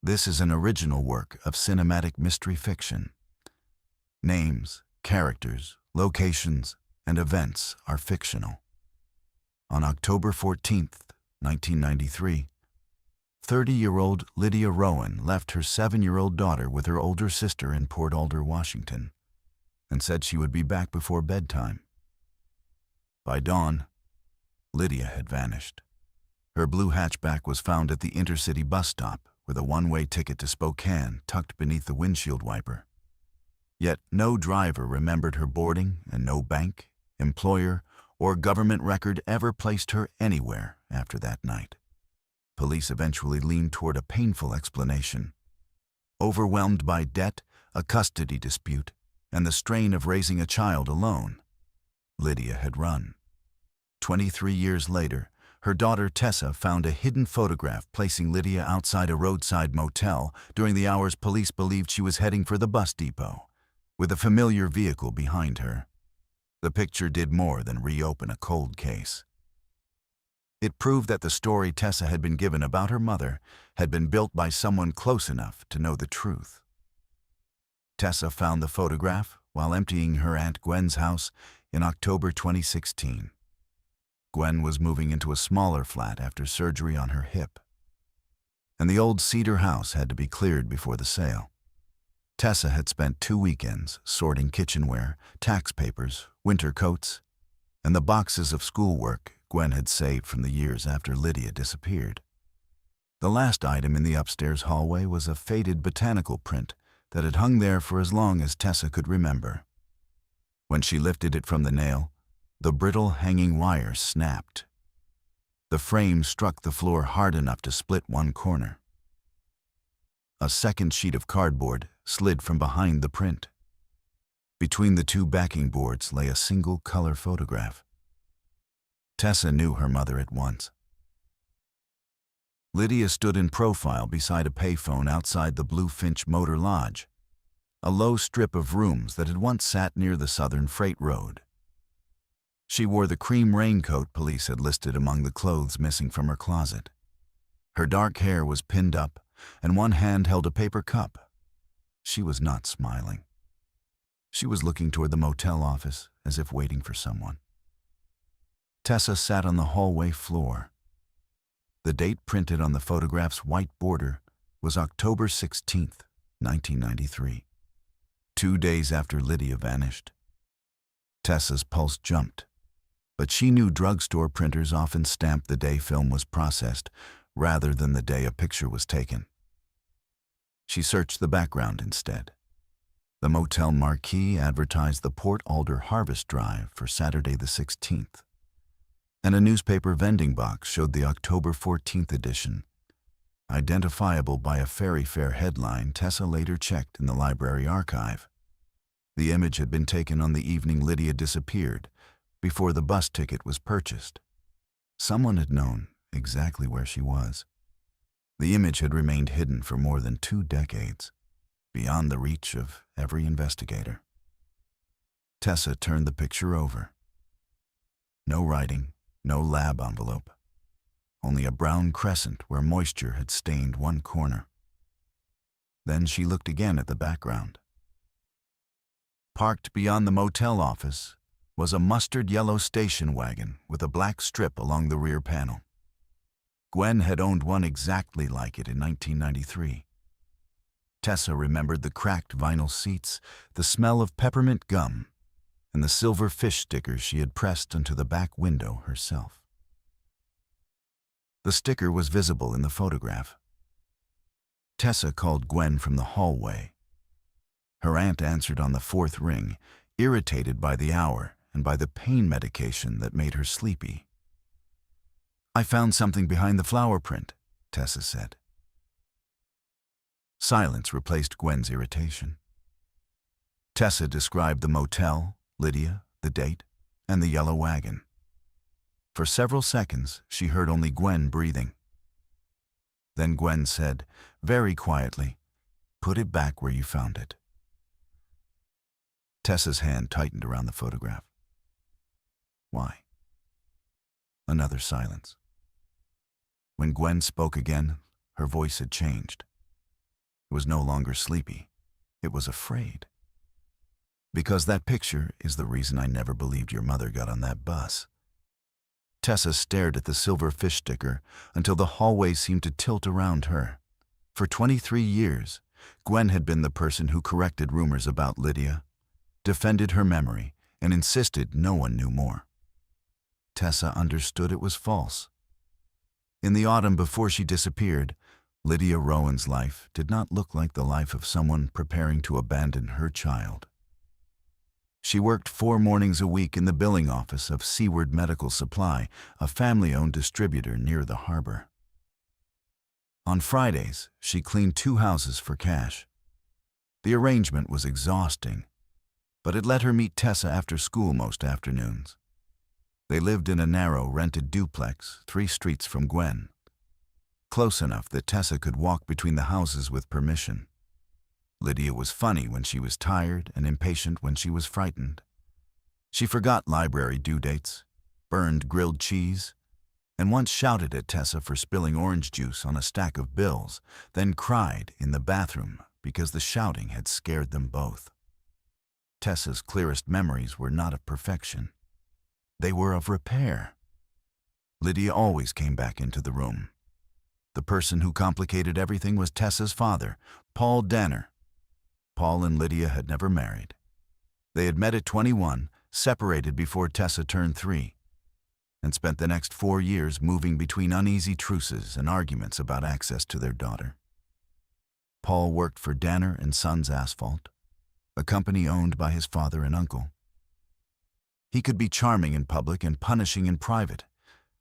This is an original work of cinematic mystery fiction. Names, characters, locations, and events are fictional. On October 14th, 1993, 30-year-old Lydia Rowan left her 7-year-old daughter with her older sister in Port Alder, Washington, and said she would be back before bedtime. By dawn, Lydia had vanished. Her blue hatchback was found at the intercity bus stop with a one-way ticket to Spokane tucked beneath the windshield wiper. Yet no driver remembered her boarding, and no bank, employer, or government record ever placed her anywhere after that night. Police eventually leaned toward a painful explanation. Overwhelmed by debt, a custody dispute, and the strain of raising a child alone, Lydia had run. 23 years later, her daughter Tessa found a hidden photograph placing Lydia outside a roadside motel during the hours police believed she was heading for the bus depot, with a familiar vehicle behind her. The picture did more than reopen a cold case. It proved that the story Tessa had been given about her mother had been built by someone close enough to know the truth. Tessa found the photograph while emptying her Aunt Gwen's house in October 2016. Gwen was moving into a smaller flat after surgery on her hip, and the old cedar house had to be cleared before the sale. Tessa had spent 2 weekends sorting kitchenware, tax papers, winter coats, and the boxes of schoolwork Gwen had saved from the years after Lydia disappeared. The last item in the upstairs hallway was a faded botanical print that had hung there for as long as Tessa could remember. When she lifted it from the nail, the brittle hanging wire snapped. The frame struck the floor hard enough to split one corner. A second sheet of cardboard slid from behind the print. Between the two backing boards lay a single color photograph. Tessa knew her mother at once. Lydia stood in profile beside a payphone outside the Blue Finch Motor Lodge, a low strip of rooms that had once sat near the Southern Freight Road. She wore the cream raincoat police had listed among the clothes missing from her closet. Her dark hair was pinned up, and one hand held a paper cup. She was not smiling. She was looking toward the motel office as if waiting for someone. Tessa sat on the hallway floor. The date printed on the photograph's white border was October 16th, 1993, 2 days after Lydia vanished. Tessa's pulse jumped, but she knew drugstore printers often stamped the day film was processed rather than the day a picture was taken. She searched the background instead. The motel marquee advertised the Port Alder Harvest Drive for Saturday the 16th, and a newspaper vending box showed the October 14th edition. Identifiable by a Ferry Fair headline, Tessa later checked in the library archive. The image had been taken on the evening Lydia disappeared, before the bus ticket was purchased. Someone had known exactly where she was. The image had remained hidden for more than 2 decades, beyond the reach of every investigator. Tessa turned the picture over. No writing, no lab envelope, only a brown crescent where moisture had stained one corner. Then she looked again at the background. Parked beyond the motel office was a mustard yellow station wagon with a black strip along the rear panel. Gwen had owned one exactly like it in 1993. Tessa remembered the cracked vinyl seats, the smell of peppermint gum, and the silver fish stickers she had pressed onto the back window herself. The sticker was visible in the photograph. Tessa called Gwen from the hallway. Her aunt answered on the 4th ring, irritated by the hour and by the pain medication that made her sleepy. "I found something behind the flower print," Tessa said. Silence replaced Gwen's irritation. Tessa described the motel, Lydia, the date, and the yellow wagon. For several seconds, she heard only Gwen breathing. Then Gwen said, very quietly, "Put it back where you found it." Tessa's hand tightened around the photograph. Why? Another silence. When Gwen spoke again, her voice had changed. It was no longer sleepy. It was afraid. Because that picture is the reason I never believed your mother got on that bus. Tessa stared at the silver fish sticker until the hallway seemed to tilt around her. For 23 years, Gwen had been the person who corrected rumors about Lydia, defended her memory, and insisted no one knew more. Tessa understood it was false. In the autumn before she disappeared, Lydia Rowan's life did not look like the life of someone preparing to abandon her child. She worked 4 mornings a week in the billing office of Seaward Medical Supply, a family-owned distributor near the harbor. On Fridays, she cleaned 2 houses for cash. The arrangement was exhausting, but it let her meet Tessa after school most afternoons. They lived in a narrow, rented duplex 3 streets from Gwen, close enough that Tessa could walk between the houses with permission. Lydia was funny when she was tired and impatient when she was frightened. She forgot library due dates, burned grilled cheese, and once shouted at Tessa for spilling orange juice on a stack of bills, then cried in the bathroom because the shouting had scared them both. Tessa's clearest memories were not of perfection. They were of repair. Lydia always came back into the room. The person who complicated everything was Tessa's father, Paul Danner. Paul and Lydia had never married. They had met at 21, separated before Tessa turned 3, and spent the next 4 years moving between uneasy truces and arguments about access to their daughter. Paul worked for Danner and Sons Asphalt, a company owned by his father and uncle. He could be charming in public and punishing in private,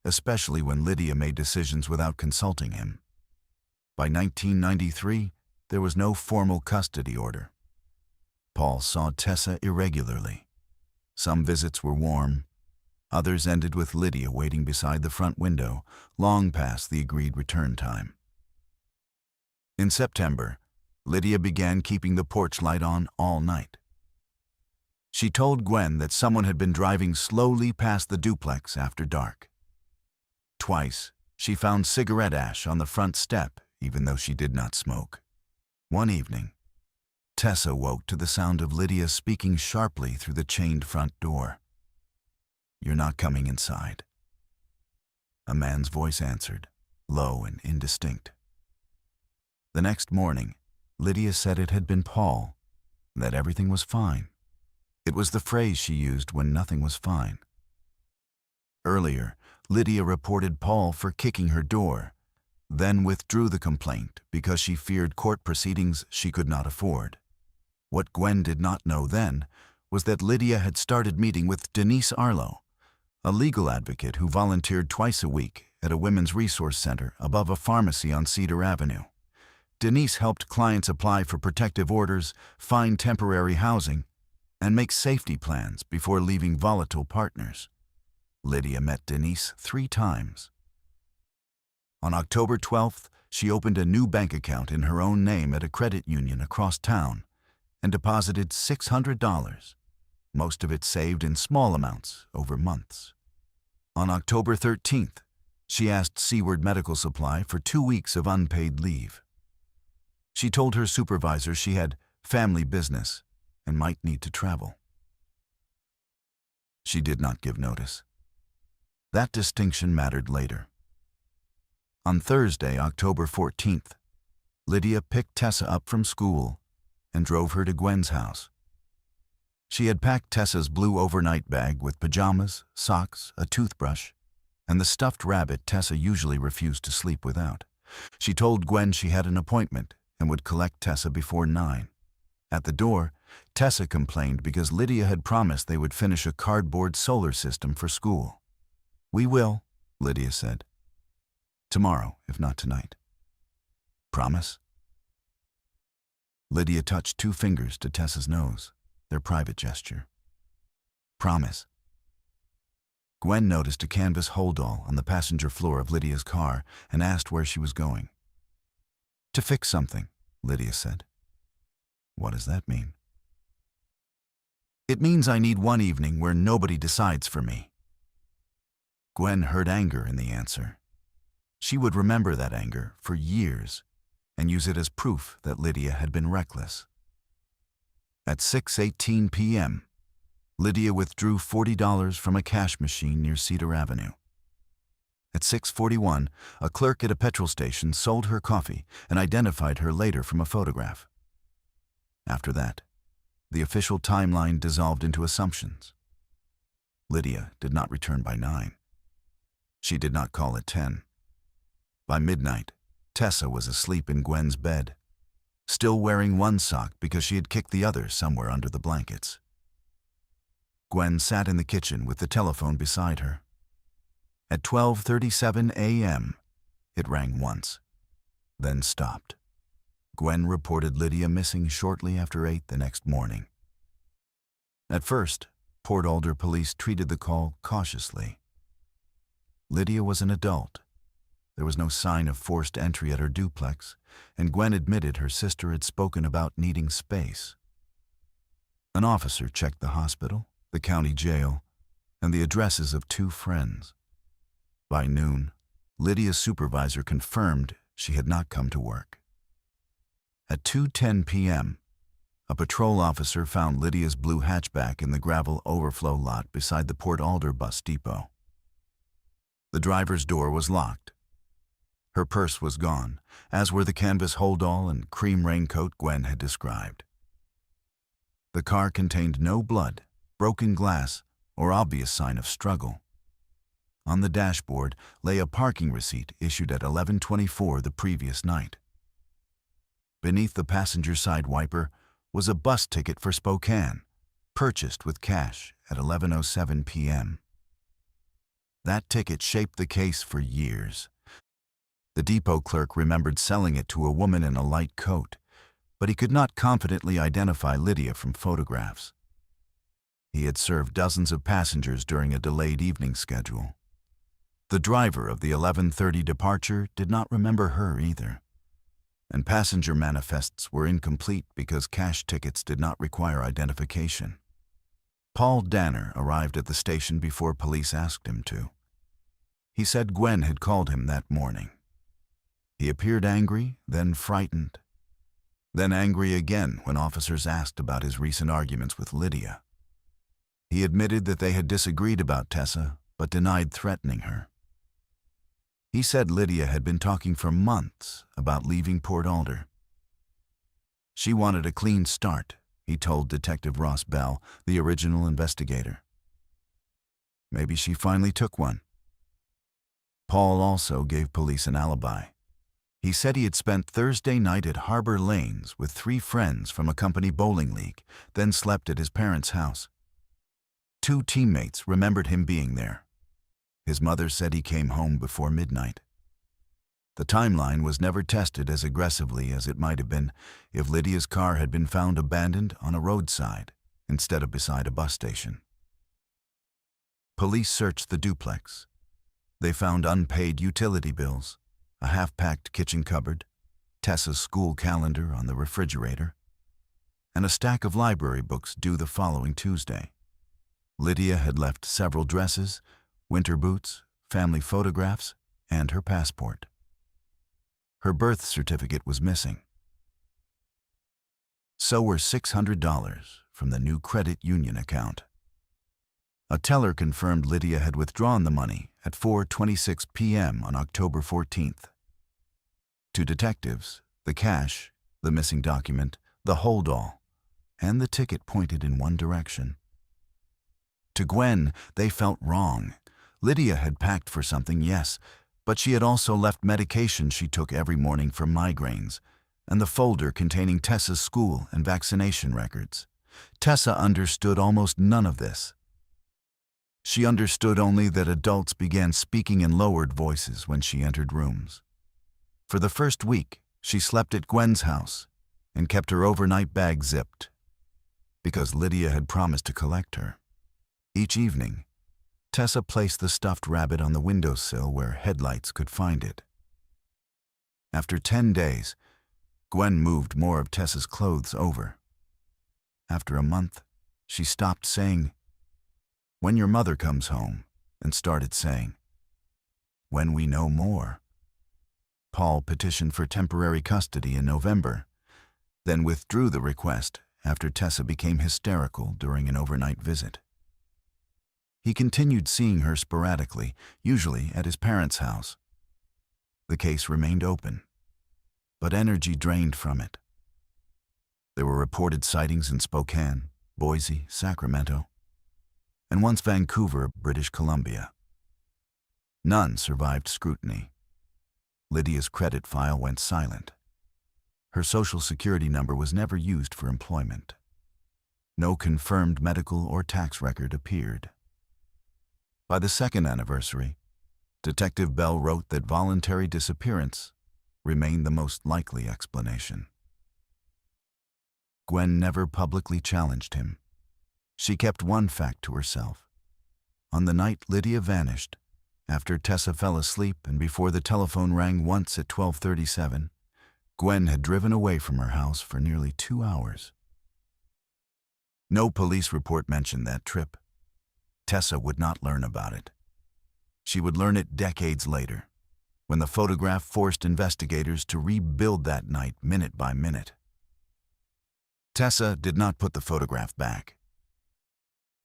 especially when Lydia made decisions without consulting him. By 1993, there was no formal custody order. Paul saw Tessa irregularly. Some visits were warm. Others ended with Lydia waiting beside the front window, long past the agreed return time. In September, Lydia began keeping the porch light on all night. She told Gwen that someone had been driving slowly past the duplex after dark. Twice, she found cigarette ash on the front step, even though she did not smoke. One evening, Tessa woke to the sound of Lydia speaking sharply through the chained front door. "You're not coming inside." A man's voice answered, low and indistinct. The next morning, Lydia said it had been Paul, that everything was fine. It was the phrase she used when nothing was fine. Earlier, Lydia reported Paul for kicking her door, then withdrew the complaint because she feared court proceedings she could not afford. What Gwen did not know then was that Lydia had started meeting with Denise Arlo, a legal advocate who volunteered twice a week at a women's resource center above a pharmacy on Cedar Avenue. Denise helped clients apply for protective orders, find temporary housing, and make safety plans before leaving volatile partners. Lydia met Denise 3 times. On October 12th, she opened a new bank account in her own name at a credit union across town and deposited $600, most of it saved in small amounts over months. On October 13th, she asked Seaward Medical Supply for 2 weeks of unpaid leave. She told her supervisor she had family business and might need to travel. She did not give notice. That distinction mattered later. On Thursday, October 14th, Lydia picked Tessa up from school and drove her to Gwen's house. She had packed Tessa's blue overnight bag with pajamas, socks, a toothbrush, and the stuffed rabbit Tessa usually refused to sleep without. She told Gwen she had an appointment and would collect Tessa before 9. At the door, Tessa complained because Lydia had promised they would finish a cardboard solar system for school. "We will," Lydia said. "Tomorrow, if not tonight." "Promise?" Lydia touched 2 fingers to Tessa's nose, their private gesture. "Promise." Gwen noticed a canvas holdall on the passenger floor of Lydia's car and asked where she was going. "To fix something," Lydia said. "What does that mean?" "It means I need one evening where nobody decides for me." Gwen heard anger in the answer. She would remember that anger for years. and use it as proof that Lydia had been reckless. At 6:18 p.m., Lydia withdrew $40 from a cash machine near Cedar Avenue. At 6:41, a clerk at a petrol station sold her coffee and identified her later from a photograph. After that, the official timeline dissolved into assumptions. Lydia did not return by 9. She did not call at 10. By midnight, Tessa was asleep in Gwen's bed, still wearing one sock because she had kicked the other somewhere under the blankets. Gwen sat in the kitchen with the telephone beside her. At 12:37 a.m., it rang once, then stopped. Gwen reported Lydia missing shortly after 8 the next morning. At first, Port Alder police treated the call cautiously. Lydia was an adult. There was no sign of forced entry at her duplex, and Gwen admitted her sister had spoken about needing space. An officer checked the hospital, the county jail, and the addresses of 2 friends. By noon, Lydia's supervisor confirmed she had not come to work. At 2:10 p.m., a patrol officer found Lydia's blue hatchback in the gravel overflow lot beside the Port Alder bus depot. The driver's door was locked. Her purse was gone, as were the canvas holdall and cream raincoat Gwen had described. The car contained no blood, broken glass, or obvious sign of struggle. On the dashboard lay a parking receipt issued at 11:24 the previous night. Beneath the passenger side wiper was a bus ticket for Spokane, purchased with cash at 11:07 p.m. That ticket shaped the case for years. The depot clerk remembered selling it to a woman in a light coat, but he could not confidently identify Lydia from photographs. He had served dozens of passengers during a delayed evening schedule. The driver of the 11:30 departure did not remember her either, and passenger manifests were incomplete because cash tickets did not require identification. Paul Danner arrived at the station before police asked him to. He said Gwen had called him that morning. He appeared angry, then frightened, then angry again when officers asked about his recent arguments with Lydia. He admitted that they had disagreed about Tessa, but denied threatening her. He said Lydia had been talking for months about leaving Port Alder. She wanted a clean start, he told Detective Ross Bell, the original investigator. Maybe she finally took one. Paul also gave police an alibi. He said he had spent Thursday night at Harbor Lanes with 3 friends from a company bowling league, then slept at his parents' house. 2 teammates remembered him being there. His mother said he came home before midnight. The timeline was never tested as aggressively as it might have been if Lydia's car had been found abandoned on a roadside instead of beside a bus station. Police searched the duplex. They found unpaid utility bills, a half-packed kitchen cupboard, Tessa's school calendar on the refrigerator, and a stack of library books due the following Tuesday. Lydia had left several dresses, winter boots, family photographs, and her passport. Her birth certificate was missing. So were $600 from the new credit union account. A teller confirmed Lydia had withdrawn the money at 4:26 p.m. on October 14th. To detectives, the cash, the missing document, the holdall, and the ticket pointed in one direction. To Gwen, they felt wrong. Lydia had packed for something, yes, but she had also left medication she took every morning for migraines, and the folder containing Tessa's school and vaccination records. Tessa understood almost none of this. She understood only that adults began speaking in lowered voices when she entered rooms. For the first week, she slept at Gwen's house and kept her overnight bag zipped, because Lydia had promised to collect her. Each evening, Tessa placed the stuffed rabbit on the windowsill where headlights could find it. After 10 days, Gwen moved more of Tessa's clothes over. After a month, she stopped saying, "When your mother comes home," and started saying, "When we know more." Paul petitioned for temporary custody in November, then withdrew the request after Tessa became hysterical during an overnight visit. He continued seeing her sporadically, usually at his parents' house. The case remained open, but energy drained from it. There were reported sightings in Spokane, Boise, Sacramento, and once Vancouver, British Columbia. None survived scrutiny. Lydia's credit file went silent. Her social security number was never used for employment. No confirmed medical or tax record appeared. By the second anniversary, Detective Bell wrote that voluntary disappearance remained the most likely explanation. Gwen never publicly challenged him. She kept one fact to herself. On the night Lydia vanished, after Tessa fell asleep and before the telephone rang once at 12:37, Gwen had driven away from her house for nearly 2 hours. No police report mentioned that trip. Tessa would not learn about it. She would learn it decades later, when the photograph forced investigators to rebuild that night minute by minute. Tessa did not put the photograph back.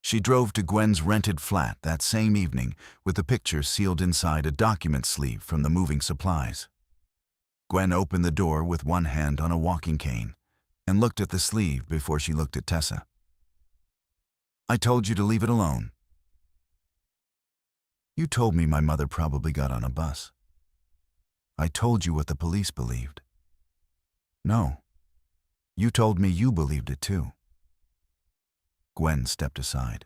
She drove to Gwen's rented flat that same evening with the picture sealed inside a document sleeve from the moving supplies. Gwen opened the door with one hand on a walking cane and looked at the sleeve before she looked at Tessa. "I told you to leave it alone." "You told me my mother probably got on a bus." "I told you what the police believed." "No. You told me you believed it too." Gwen stepped aside.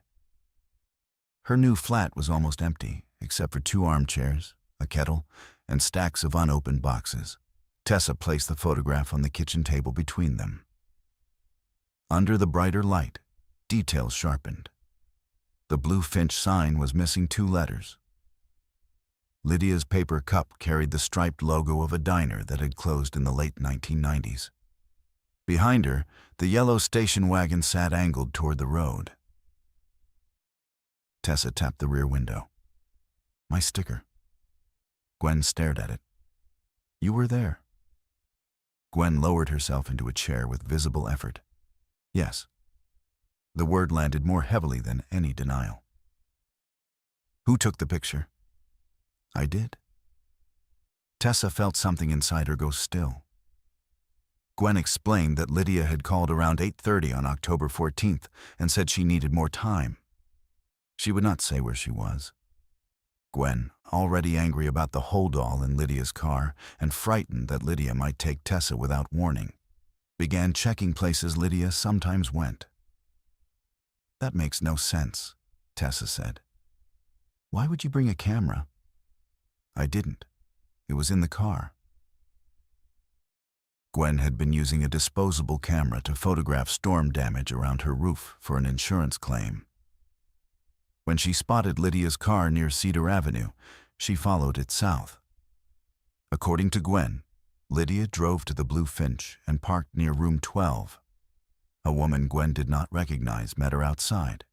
Her new flat was almost empty, except for 2 armchairs, a kettle, and stacks of unopened boxes. Tessa placed the photograph on the kitchen table between them. Under the brighter light, details sharpened. The blue finch sign was missing 2 letters. Lydia's paper cup carried the striped logo of a diner that had closed in the late 1990s. Behind her, the yellow station wagon sat angled toward the road. Tessa tapped the rear window. "My sticker." Gwen stared at it. "You were there." Gwen lowered herself into a chair with visible effort. "Yes." The word landed more heavily than any denial. "Who took the picture?" "I did." Tessa felt something inside her go still. Gwen explained that Lydia had called around 8:30 on October 14th and said she needed more time. She would not say where she was. Gwen, already angry about the hold-all in Lydia's car and frightened that Lydia might take Tessa without warning, began checking places Lydia sometimes went. "That makes no sense," Tessa said. "Why would you bring a camera?" "I didn't. It was in the car." Gwen had been using a disposable camera to photograph storm damage around her roof for an insurance claim. When she spotted Lydia's car near Cedar Avenue, she followed it south. According to Gwen, Lydia drove to the Blue Finch and parked near room 12. A woman Gwen did not recognize met her outside.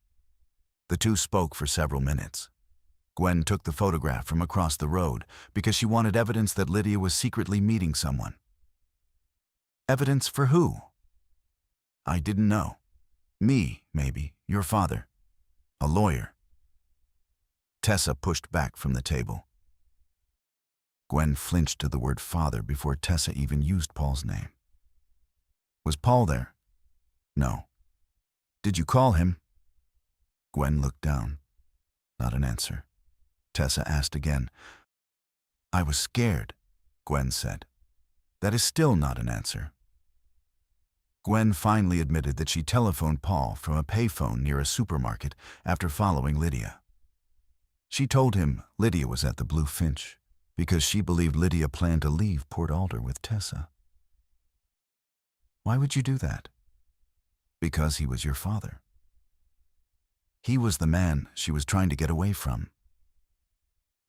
The two spoke for several minutes. Gwen took the photograph from across the road because she wanted evidence that Lydia was secretly meeting someone. "Evidence for who?" "I didn't know. Me, maybe. Your father. A lawyer." Tessa pushed back from the table. Gwen flinched to the word father before Tessa even used Paul's name. "Was Paul there?" "No." "Did you call him?" Gwen looked down. Not an answer. Tessa asked again. "I was scared," Gwen said. That is still not an answer. Gwen finally admitted that she telephoned Paul from a payphone near a supermarket after following Lydia. She told him Lydia was at the Blue Finch because she believed Lydia planned to leave Port Alder with Tessa. "Why would you do that?" "Because he was your father. He was the man she was trying to get away from."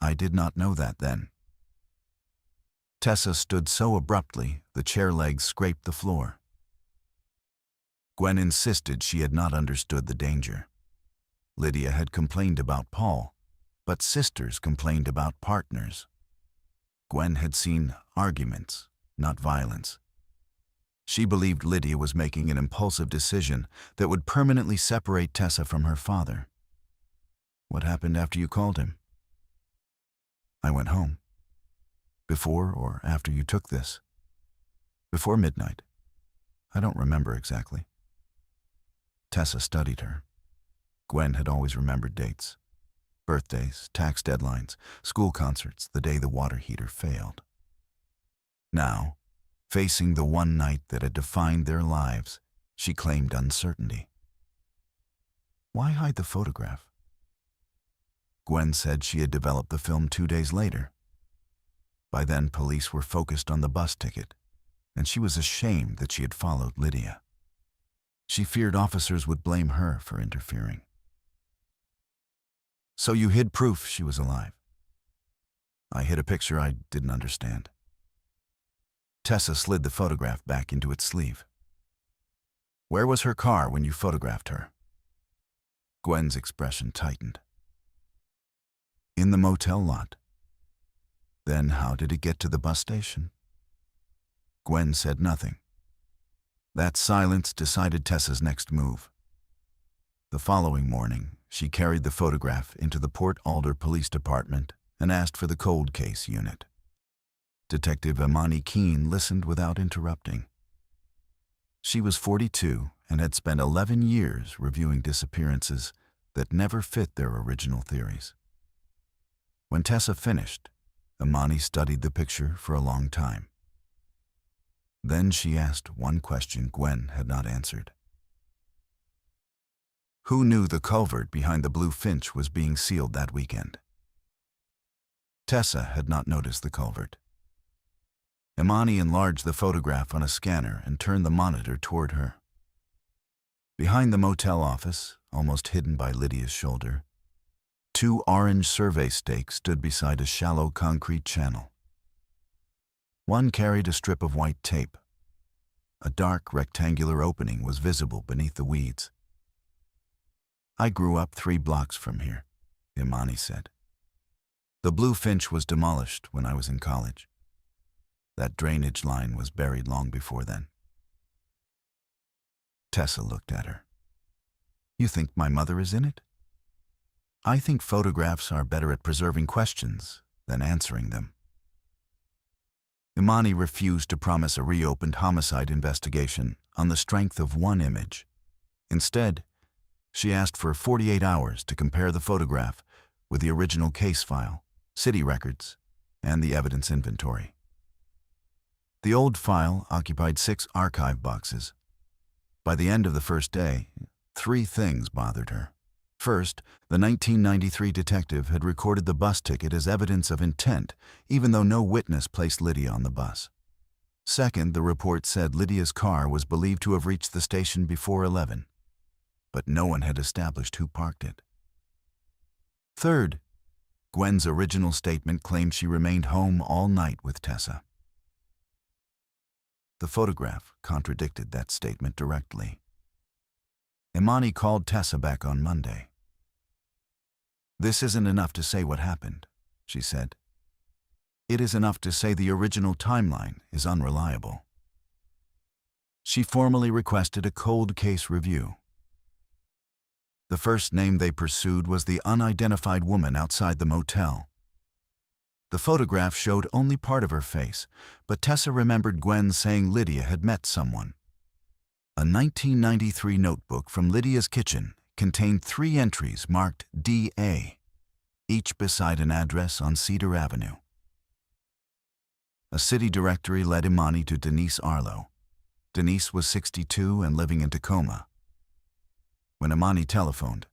"I did not know that then." Tessa stood so abruptly the chair legs scraped the floor. Gwen insisted she had not understood the danger. Lydia had complained about Paul, but sisters complained about partners. Gwen had seen arguments, not violence. She believed Lydia was making an impulsive decision that would permanently separate Tessa from her father. What happened after you called him? I went home. Before or after you took this? Before midnight. I don't remember exactly. Tessa studied her. Gwen had always remembered dates. Birthdays, tax deadlines, school concerts, the day the water heater failed. Now, facing the one night that had defined their lives, she claimed uncertainty. Why hide the photograph? Gwen said she had developed the film 2 days later. By then, police were focused on the bus ticket, and she was ashamed that she had followed Lydia. She feared officers would blame her for interfering. So you hid proof she was alive? I hid a picture I didn't understand. Tessa slid the photograph back into its sleeve. Where was her car when you photographed her? Gwen's expression tightened. In the motel lot. Then how did it get to the bus station? Gwen said nothing. That silence decided Tessa's next move. The following morning, she carried the photograph into the Port Alder Police Department and asked for the cold case unit. Detective Imani Keene listened without interrupting. She was 42 and had spent 11 years reviewing disappearances that never fit their original theories. When Tessa finished, Imani studied the picture for a long time. Then she asked one question Gwen had not answered. Who knew the culvert behind the Blue Finch was being sealed that weekend? Tessa had not noticed the culvert. Imani enlarged the photograph on a scanner and turned the monitor toward her. Behind the motel office, almost hidden by Lydia's shoulder, 2 orange survey stakes stood beside a shallow concrete channel. One carried a strip of white tape. A dark rectangular opening was visible beneath the weeds. I grew up 3 blocks from here, Imani said. The Blue Finch was demolished when I was in college. That drainage line was buried long before then. Tessa looked at her. You think my mother is in it? I think photographs are better at preserving questions than answering them. Imani refused to promise a reopened homicide investigation on the strength of one image. Instead, she asked for 48 hours to compare the photograph with the original case file, city records, and the evidence inventory. The old file occupied 6 archive boxes. By the end of the first day, 3 things bothered her. First, the 1993 detective had recorded the bus ticket as evidence of intent, even though no witness placed Lydia on the bus. Second, the report said Lydia's car was believed to have reached the station before 11, but no one had established who parked it. Third, Gwen's original statement claimed she remained home all night with Tessa. The photograph contradicted that statement directly. Imani called Tessa back on Monday. This isn't enough to say what happened, she said. It is enough to say the original timeline is unreliable. She formally requested a cold case review. The first name they pursued was the unidentified woman outside the motel. The photograph showed only part of her face, but Tessa remembered Gwen saying Lydia had met someone. A 1993 notebook from Lydia's kitchen contained 3 entries marked D.A., each beside an address on Cedar Avenue. A city directory led Imani to Denise Arlo. Denise was 62 and living in Tacoma. When Imani telephoned,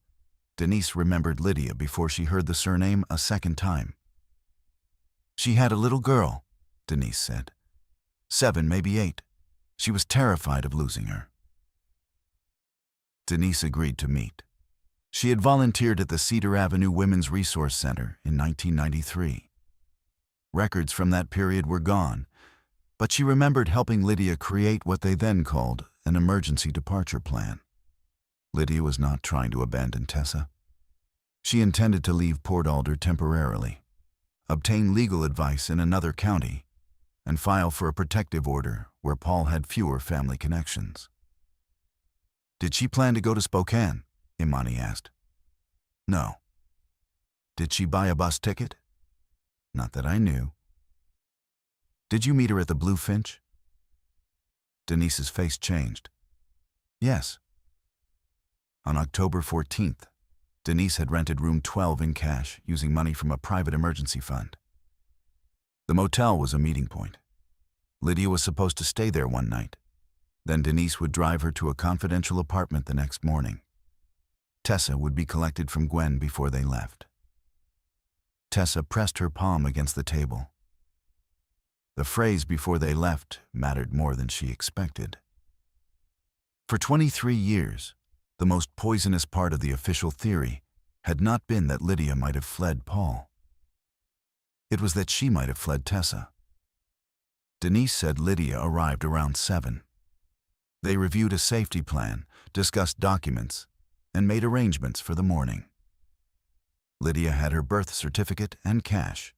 Denise remembered Lydia before she heard the surname a second time. She had a little girl, Denise said. 7, maybe 8. She was terrified of losing her. Denise agreed to meet. She had volunteered at the Cedar Avenue Women's Resource Center in 1993. Records from that period were gone, but she remembered helping Lydia create what they then called an emergency departure plan. Lydia was not trying to abandon Tessa. She intended to leave Port Alder temporarily, obtain legal advice in another county, and file for a protective order where Paul had fewer family connections. Did she plan to go to Spokane? Imani asked. No. Did she buy a bus ticket? Not that I knew. Did you meet her at the Blue Finch? Denise's face changed. Yes. On October 14th, Denise had rented room 12 in cash using money from a private emergency fund. The motel was a meeting point. Lydia was supposed to stay there one night. Then Denise would drive her to a confidential apartment the next morning. Tessa would be collected from Gwen before they left. Tessa pressed her palm against the table. The phrase "before they left" mattered more than she expected. For 23 years, the most poisonous part of the official theory had not been that Lydia might have fled Paul. It was that she might have fled Tessa. Denise said Lydia arrived around 7. They reviewed a safety plan, discussed documents, and made arrangements for the morning. Lydia had her birth certificate and cash.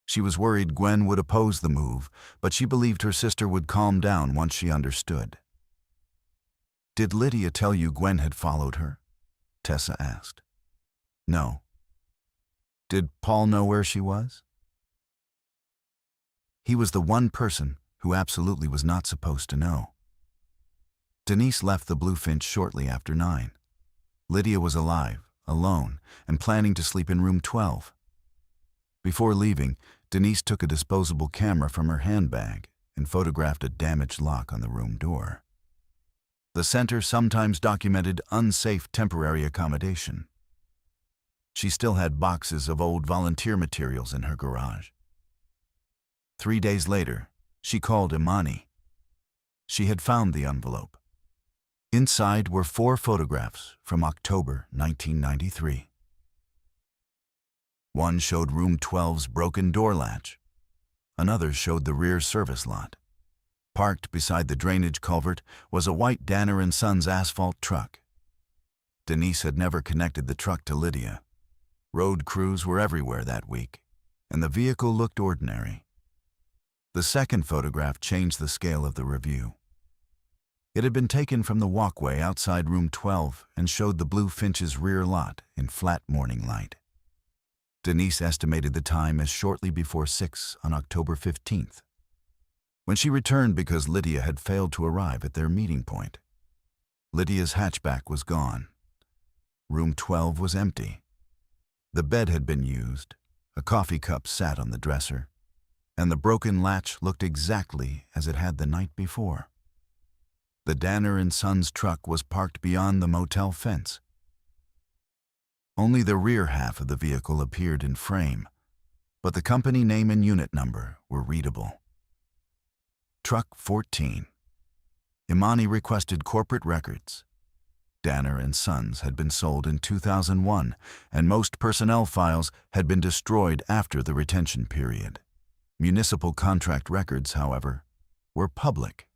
She was worried Gwen would oppose the move, but she believed her sister would calm down once she understood. Did Lydia tell you Gwen had followed her? Tessa asked. No. Did Paul know where she was? He was the one person who absolutely was not supposed to know. Denise left the Blue Finch shortly after 9. Lydia was alive, alone, and planning to sleep in room 12. Before leaving, Denise took a disposable camera from her handbag and photographed a damaged lock on the room door. The center sometimes documented unsafe temporary accommodation. She still had boxes of old volunteer materials in her garage. 3 days later, she called Imani. She had found the envelope. Inside were 4 photographs from October 1993. One showed room 12's broken door latch. Another showed the rear service lot. Parked beside the drainage culvert was a white Danner & Sons asphalt truck. Denise had never connected the truck to Lydia. Road crews were everywhere that week, and the vehicle looked ordinary. The second photograph changed the scale of the review. It had been taken from the walkway outside room 12 and showed the Blue Finch's rear lot in flat morning light. Denise estimated the time as shortly before 6 on October 15th, when she returned because Lydia had failed to arrive at their meeting point. Lydia's hatchback was gone. Room 12 was empty. The bed had been used, a coffee cup sat on the dresser, and the broken latch looked exactly as it had the night before. The Danner & Sons truck was parked beyond the motel fence. Only the rear half of the vehicle appeared in frame, but the company name and unit number were readable. Truck 14. Imani requested corporate records. Danner & Sons had been sold in 2001, and most personnel files had been destroyed after the retention period. Municipal contract records, however, were public.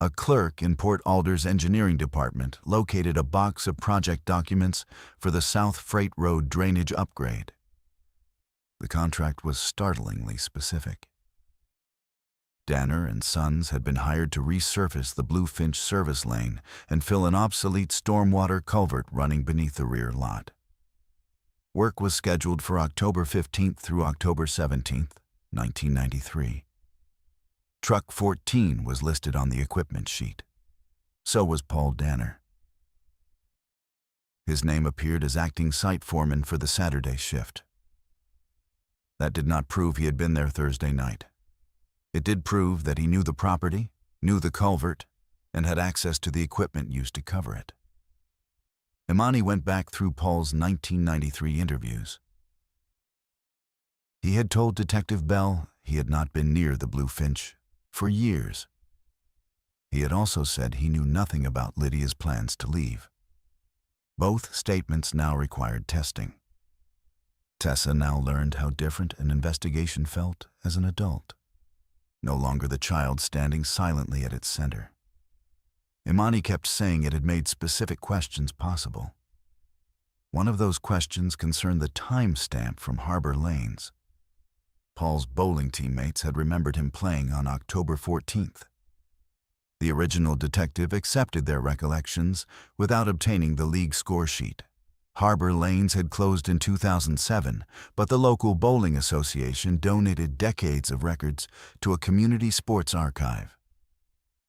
A clerk in Port Alder's engineering department located a box of project documents for the South Freight Road drainage upgrade. The contract was startlingly specific. Danner & Sons had been hired to resurface the Blue Finch service lane and fill an obsolete stormwater culvert running beneath the rear lot. Work was scheduled for October 15th through October 17th, 1993. Truck 14 was listed on the equipment sheet. So was Paul Danner. His name appeared as acting site foreman for the Saturday shift. That did not prove he had been there Thursday night. It did prove that he knew the property, knew the culvert, and had access to the equipment used to cover it. Imani went back through Paul's 1993 interviews. He had told Detective Bell he had not been near the Blue Finch for years. He had also said he knew nothing about Lydia's plans to leave. Both statements now required testing. Tessa now learned how different an investigation felt as an adult. No longer the child standing silently at its center. Imani kept saying it had made specific questions possible. One of those questions concerned the time stamp from Harbor Lanes. Paul's bowling teammates had remembered him playing on October 14th. The original detective accepted their recollections without obtaining the league score sheet. Harbor Lanes had closed in 2007, but the local bowling association donated decades of records to a community sports archive.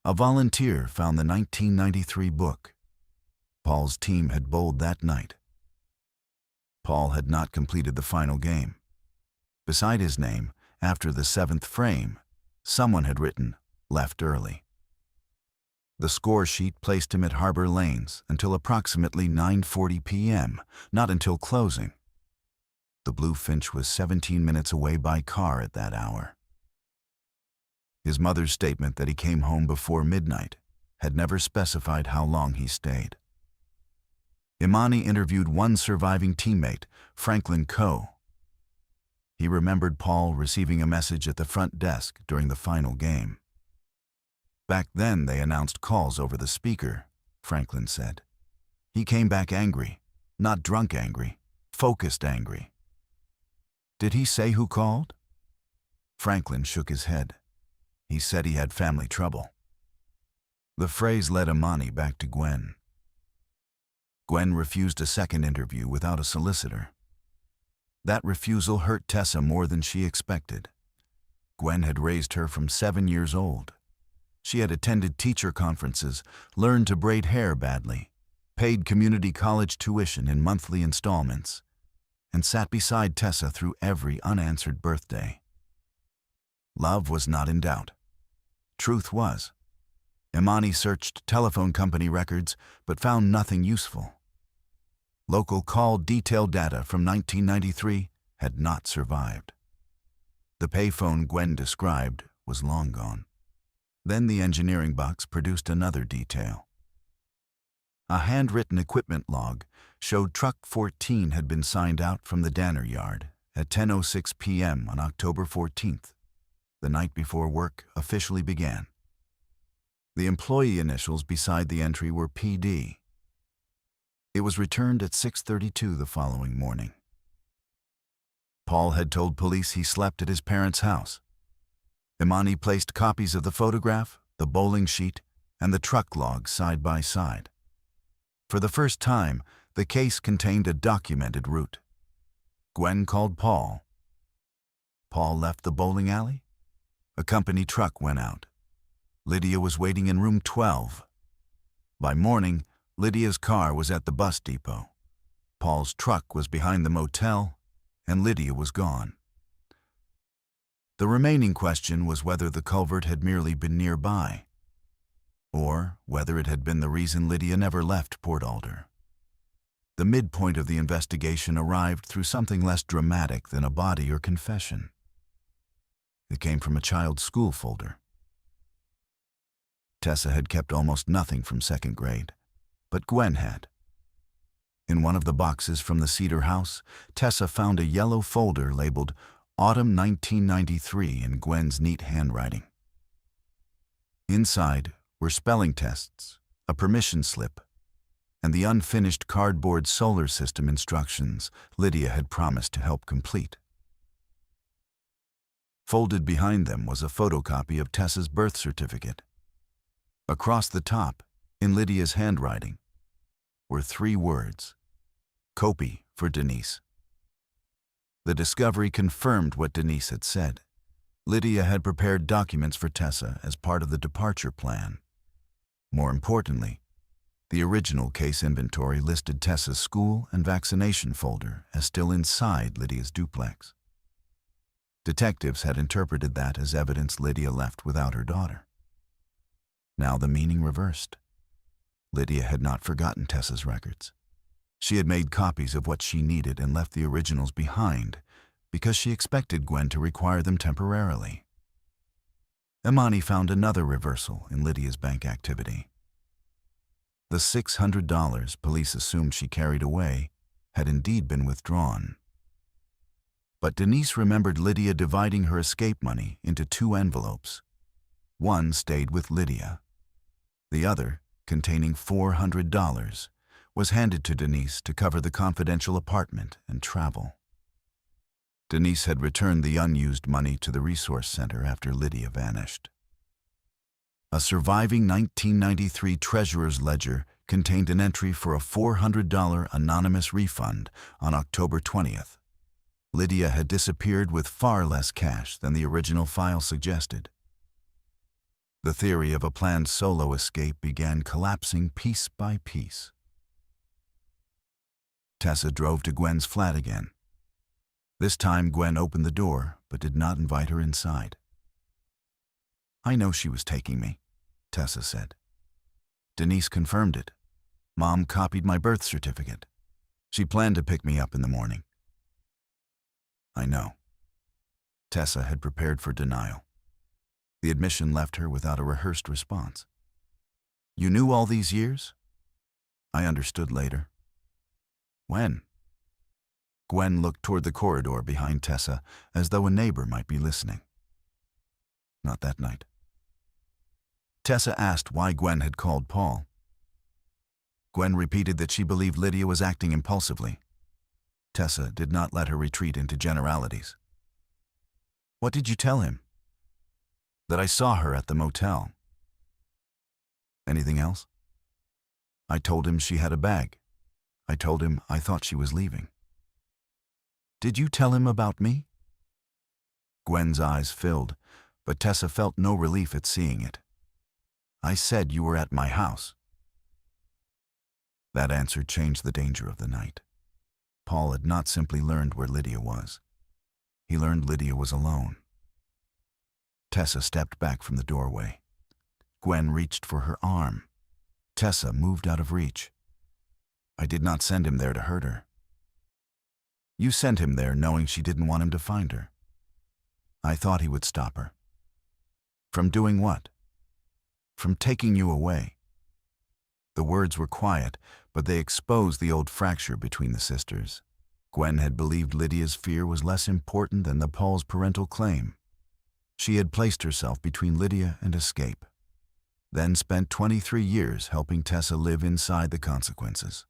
A volunteer found the 1993 book. Paul's team had bowled that night. Paul had not completed the final game. Beside his name, after the 7th frame, someone had written, "Left early." The score sheet placed him at Harbor Lanes until approximately 9:40 p.m., not until closing. The Bluefinch was 17 minutes away by car at that hour. His mother's statement that he came home before midnight had never specified how long he stayed. Imani interviewed one surviving teammate, Franklin Coe. He remembered Paul receiving a message at the front desk during the final game. Back then, they announced calls over the speaker, Franklin said. He came back angry, not drunk angry, focused angry. Did he say who called? Franklin shook his head. He said he had family trouble. The phrase led Imani back to Gwen. Gwen refused a second interview without a solicitor. That refusal hurt Tessa more than she expected. Gwen had raised her from 7 years old. She had attended teacher conferences, learned to braid hair badly, paid community college tuition in monthly installments, and sat beside Tessa through every unanswered birthday. Love was not in doubt. Truth was. Imani searched telephone company records but found nothing useful. Local call detail data from 1993 had not survived. The payphone Gwen described was long gone. Then the engineering box produced another detail. A handwritten equipment log showed Truck 14 had been signed out from the Danner yard at 10:06 p.m. on October 14th, the night before work officially began. The employee initials beside the entry were PD. It was returned at 6:32 the following morning. Paul had told police he slept at his parents' house. Imani placed copies of the photograph, the bowling sheet, and the truck log side by side. For the first time, the case contained a documented route. Gwen called Paul. Paul left the bowling alley. A company truck went out. Lydia was waiting in room 12. By morning, Lydia's car was at the bus depot. Paul's truck was behind the motel, and Lydia was gone. The remaining question was whether the culvert had merely been nearby, or whether it had been the reason Lydia never left Port Alder. The midpoint of the investigation arrived through something less dramatic than a body or confession. It came from a child's school folder. Tessa had kept almost nothing from second grade, but Gwen had. In one of the boxes from the Cedar house, Tessa found a yellow folder labeled Autumn 1993 in Gwen's neat handwriting. Inside were spelling tests, a permission slip, and the unfinished cardboard solar system instructions Lydia had promised to help complete. Folded behind them was a photocopy of Tessa's birth certificate. Across the top, in Lydia's handwriting, were 3 words: Kopi for Denise. The discovery confirmed what Denise had said. Lydia had prepared documents for Tessa as part of the departure plan. More importantly, the original case inventory listed Tessa's school and vaccination folder as still inside Lydia's duplex. Detectives had interpreted that as evidence Lydia left without her daughter. Now the meaning reversed. Lydia had not forgotten Tessa's records. She had made copies of what she needed and left the originals behind because she expected Gwen to require them temporarily. Imani found another reversal in Lydia's bank activity. The $600 police assumed she carried away had indeed been withdrawn. But Denise remembered Lydia dividing her escape money into 2 envelopes. One stayed with Lydia. The other, containing $400, was handed to Denise to cover the confidential apartment and travel. Denise had returned the unused money to the resource center after Lydia vanished. A surviving 1993 treasurer's ledger contained an entry for a $400 anonymous refund on October 20th. Lydia had disappeared with far less cash than the original file suggested. The theory of a planned solo escape began collapsing piece by piece. Tessa drove to Gwen's flat again. This time Gwen opened the door, but did not invite her inside. "I know she was taking me," Tessa said. "Denise confirmed it. Mom copied my birth certificate. She planned to pick me up in the morning." "I know." Tessa had prepared for denial. The admission left her without a rehearsed response. "You knew all these years?" "I understood later." "When?" Gwen looked toward the corridor behind Tessa as though a neighbor might be listening. "Not that night." Tessa asked why Gwen had called Paul. Gwen repeated that she believed Lydia was acting impulsively. Tessa did not let her retreat into generalities. "What did you tell him?" "That I saw her at the motel." "Anything else?" "I told him she had a bag. I told him I thought she was leaving." "Did you tell him about me?" Gwen's eyes filled, but Tessa felt no relief at seeing it. "I said you were at my house." That answer changed the danger of the night. Paul had not simply learned where Lydia was. He learned Lydia was alone. Tessa stepped back from the doorway. Gwen reached for her arm. Tessa moved out of reach. "I did not send him there to hurt her." "You sent him there knowing she didn't want him to find her." "I thought he would stop her." "From doing what?" "From taking you away." The words were quiet, but they exposed the old fracture between the sisters. Gwen had believed Lydia's fear was less important than the Paul's parental claim. She had placed herself between Lydia and escape, then spent 23 years helping Tessa live inside the consequences.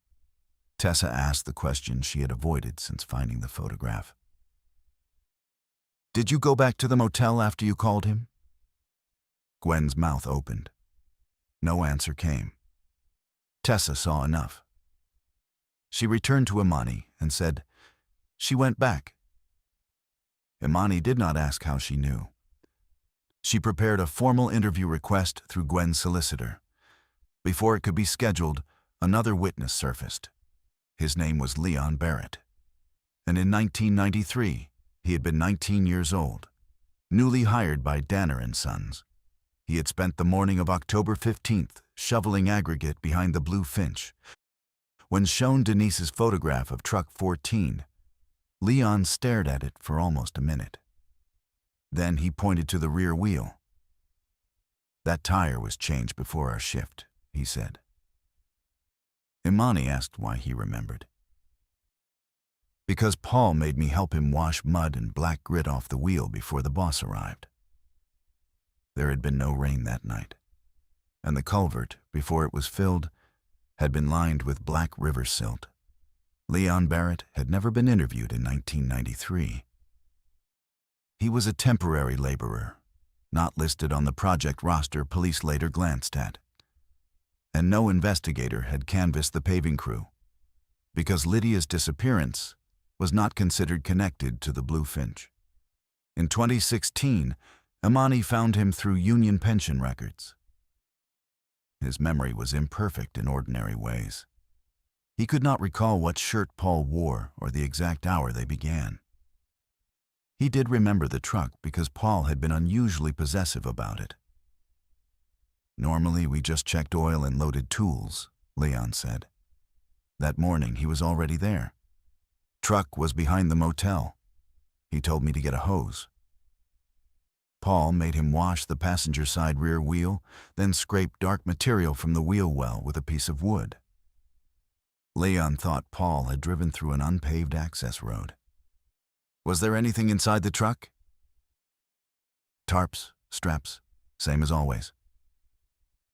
Tessa asked the question she had avoided since finding the photograph. "Did you go back to the motel after you called him?" Gwen's mouth opened. No answer came. Tessa saw enough. She returned to Imani and said, "She went back." Imani did not ask how she knew. She prepared a formal interview request through Gwen's solicitor. Before it could be scheduled, another witness surfaced. His name was Leon Barrett. And in 1993, he had been 19 years old, newly hired by Danner and Sons. He had spent the morning of October 15th shoveling aggregate behind the Blue Finch. When shown Denise's photograph of Truck 14, Leon stared at it for almost a minute. Then he pointed to the rear wheel. "That tire was changed before our shift," he said. Imani asked why he remembered. "Because Paul made me help him wash mud and black grit off the wheel before the boss arrived." There had been no rain that night, and the culvert, before it was filled, had been lined with black river silt. Leon Barrett had never been interviewed in 1993. He was a temporary laborer, not listed on the project roster police later glanced at. And no investigator had canvassed the paving crew, because Lydia's disappearance was not considered connected to the Blue Finch. In 2016, Imani found him through union pension records. His memory was imperfect in ordinary ways. He could not recall what shirt Paul wore or the exact hour they began. He did remember the truck because Paul had been unusually possessive about it. "Normally we just checked oil and loaded tools," Leon said. That morning he was already there. Truck was behind the motel. He told me to get a hose. Paul made him wash the passenger side rear wheel, then scrape dark material from the wheel well with a piece of wood. Leon thought Paul had driven through an unpaved access road. "Was there anything inside the truck?" "Tarps, straps, same as always."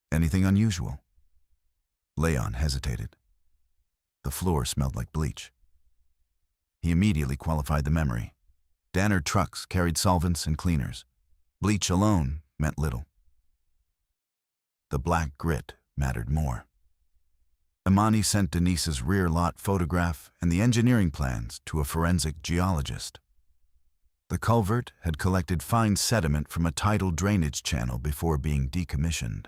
"Anything unusual?" Leon hesitated. The floor smelled like bleach. He immediately qualified the memory. Danner trucks carried solvents and cleaners. Bleach alone meant little. The black grit mattered more. Imani sent Denise's rear lot photograph and the engineering plans to a forensic geologist. The culvert had collected fine sediment from a tidal drainage channel before being decommissioned.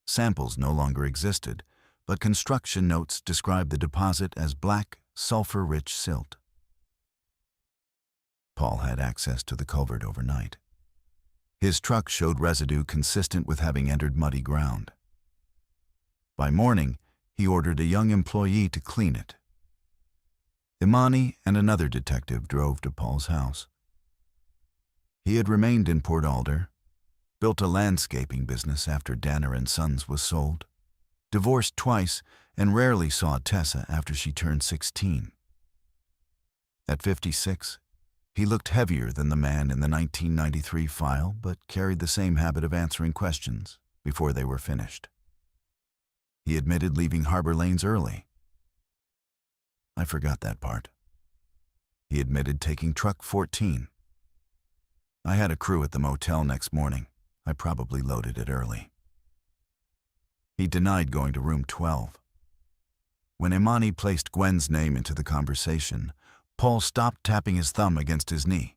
Samples no longer existed, but construction notes described the deposit as black, sulfur-rich silt. Paul had access to the culvert overnight. His truck showed residue consistent with having entered muddy ground. By morning, he ordered a young employee to clean it. Imani and another detective drove to Paul's house. He had remained in Port Alder, built a landscaping business after Danner and Sons was sold, divorced twice, and rarely saw Tessa after she turned 16. At 56, he looked heavier than the man in the 1993 file, but carried the same habit of answering questions before they were finished. He admitted leaving Harbor Lanes early. I forgot that part. He admitted taking truck 14. I had a crew at the motel next morning. I probably loaded it early. He denied going to room 12. When Imani placed Gwen's name into the conversation, Paul stopped tapping his thumb against his knee.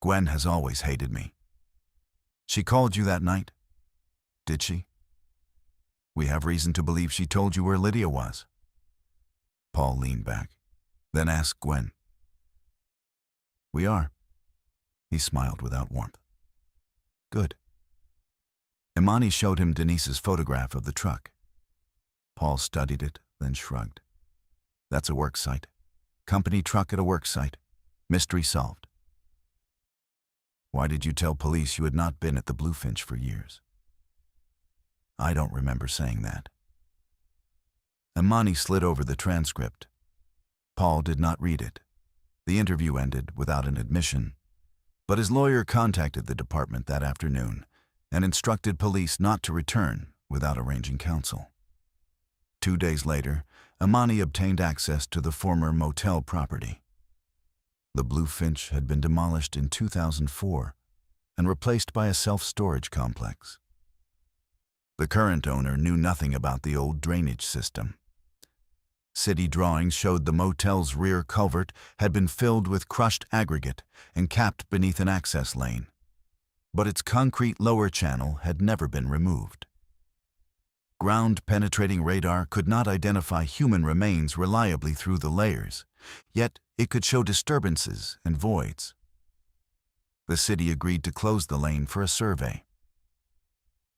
Gwen has always hated me. She called you that night? Did she? We have reason to believe she told you where Lydia was. Paul leaned back, then asked Gwen. We are. He smiled without warmth. Good. Imani showed him Denise's photograph of the truck. Paul studied it, then shrugged. That's a work site. Company truck at a work site. Mystery solved. Why did you tell police you had not been at the Bluefinch for years? I don't remember saying that. Imani slid over the transcript. Paul did not read it. The interview ended without an admission, but his lawyer contacted the department that afternoon and instructed police not to return without arranging counsel. 2 days later, Imani obtained access to the former motel property. The Bluefinch had been demolished in 2004 and replaced by a self-storage complex. The current owner knew nothing about the old drainage system. City drawings showed the motel's rear culvert had been filled with crushed aggregate and capped beneath an access lane, but its concrete lower channel had never been removed. Ground-penetrating radar could not identify human remains reliably through the layers, yet it could show disturbances and voids. The city agreed to close the lane for a survey.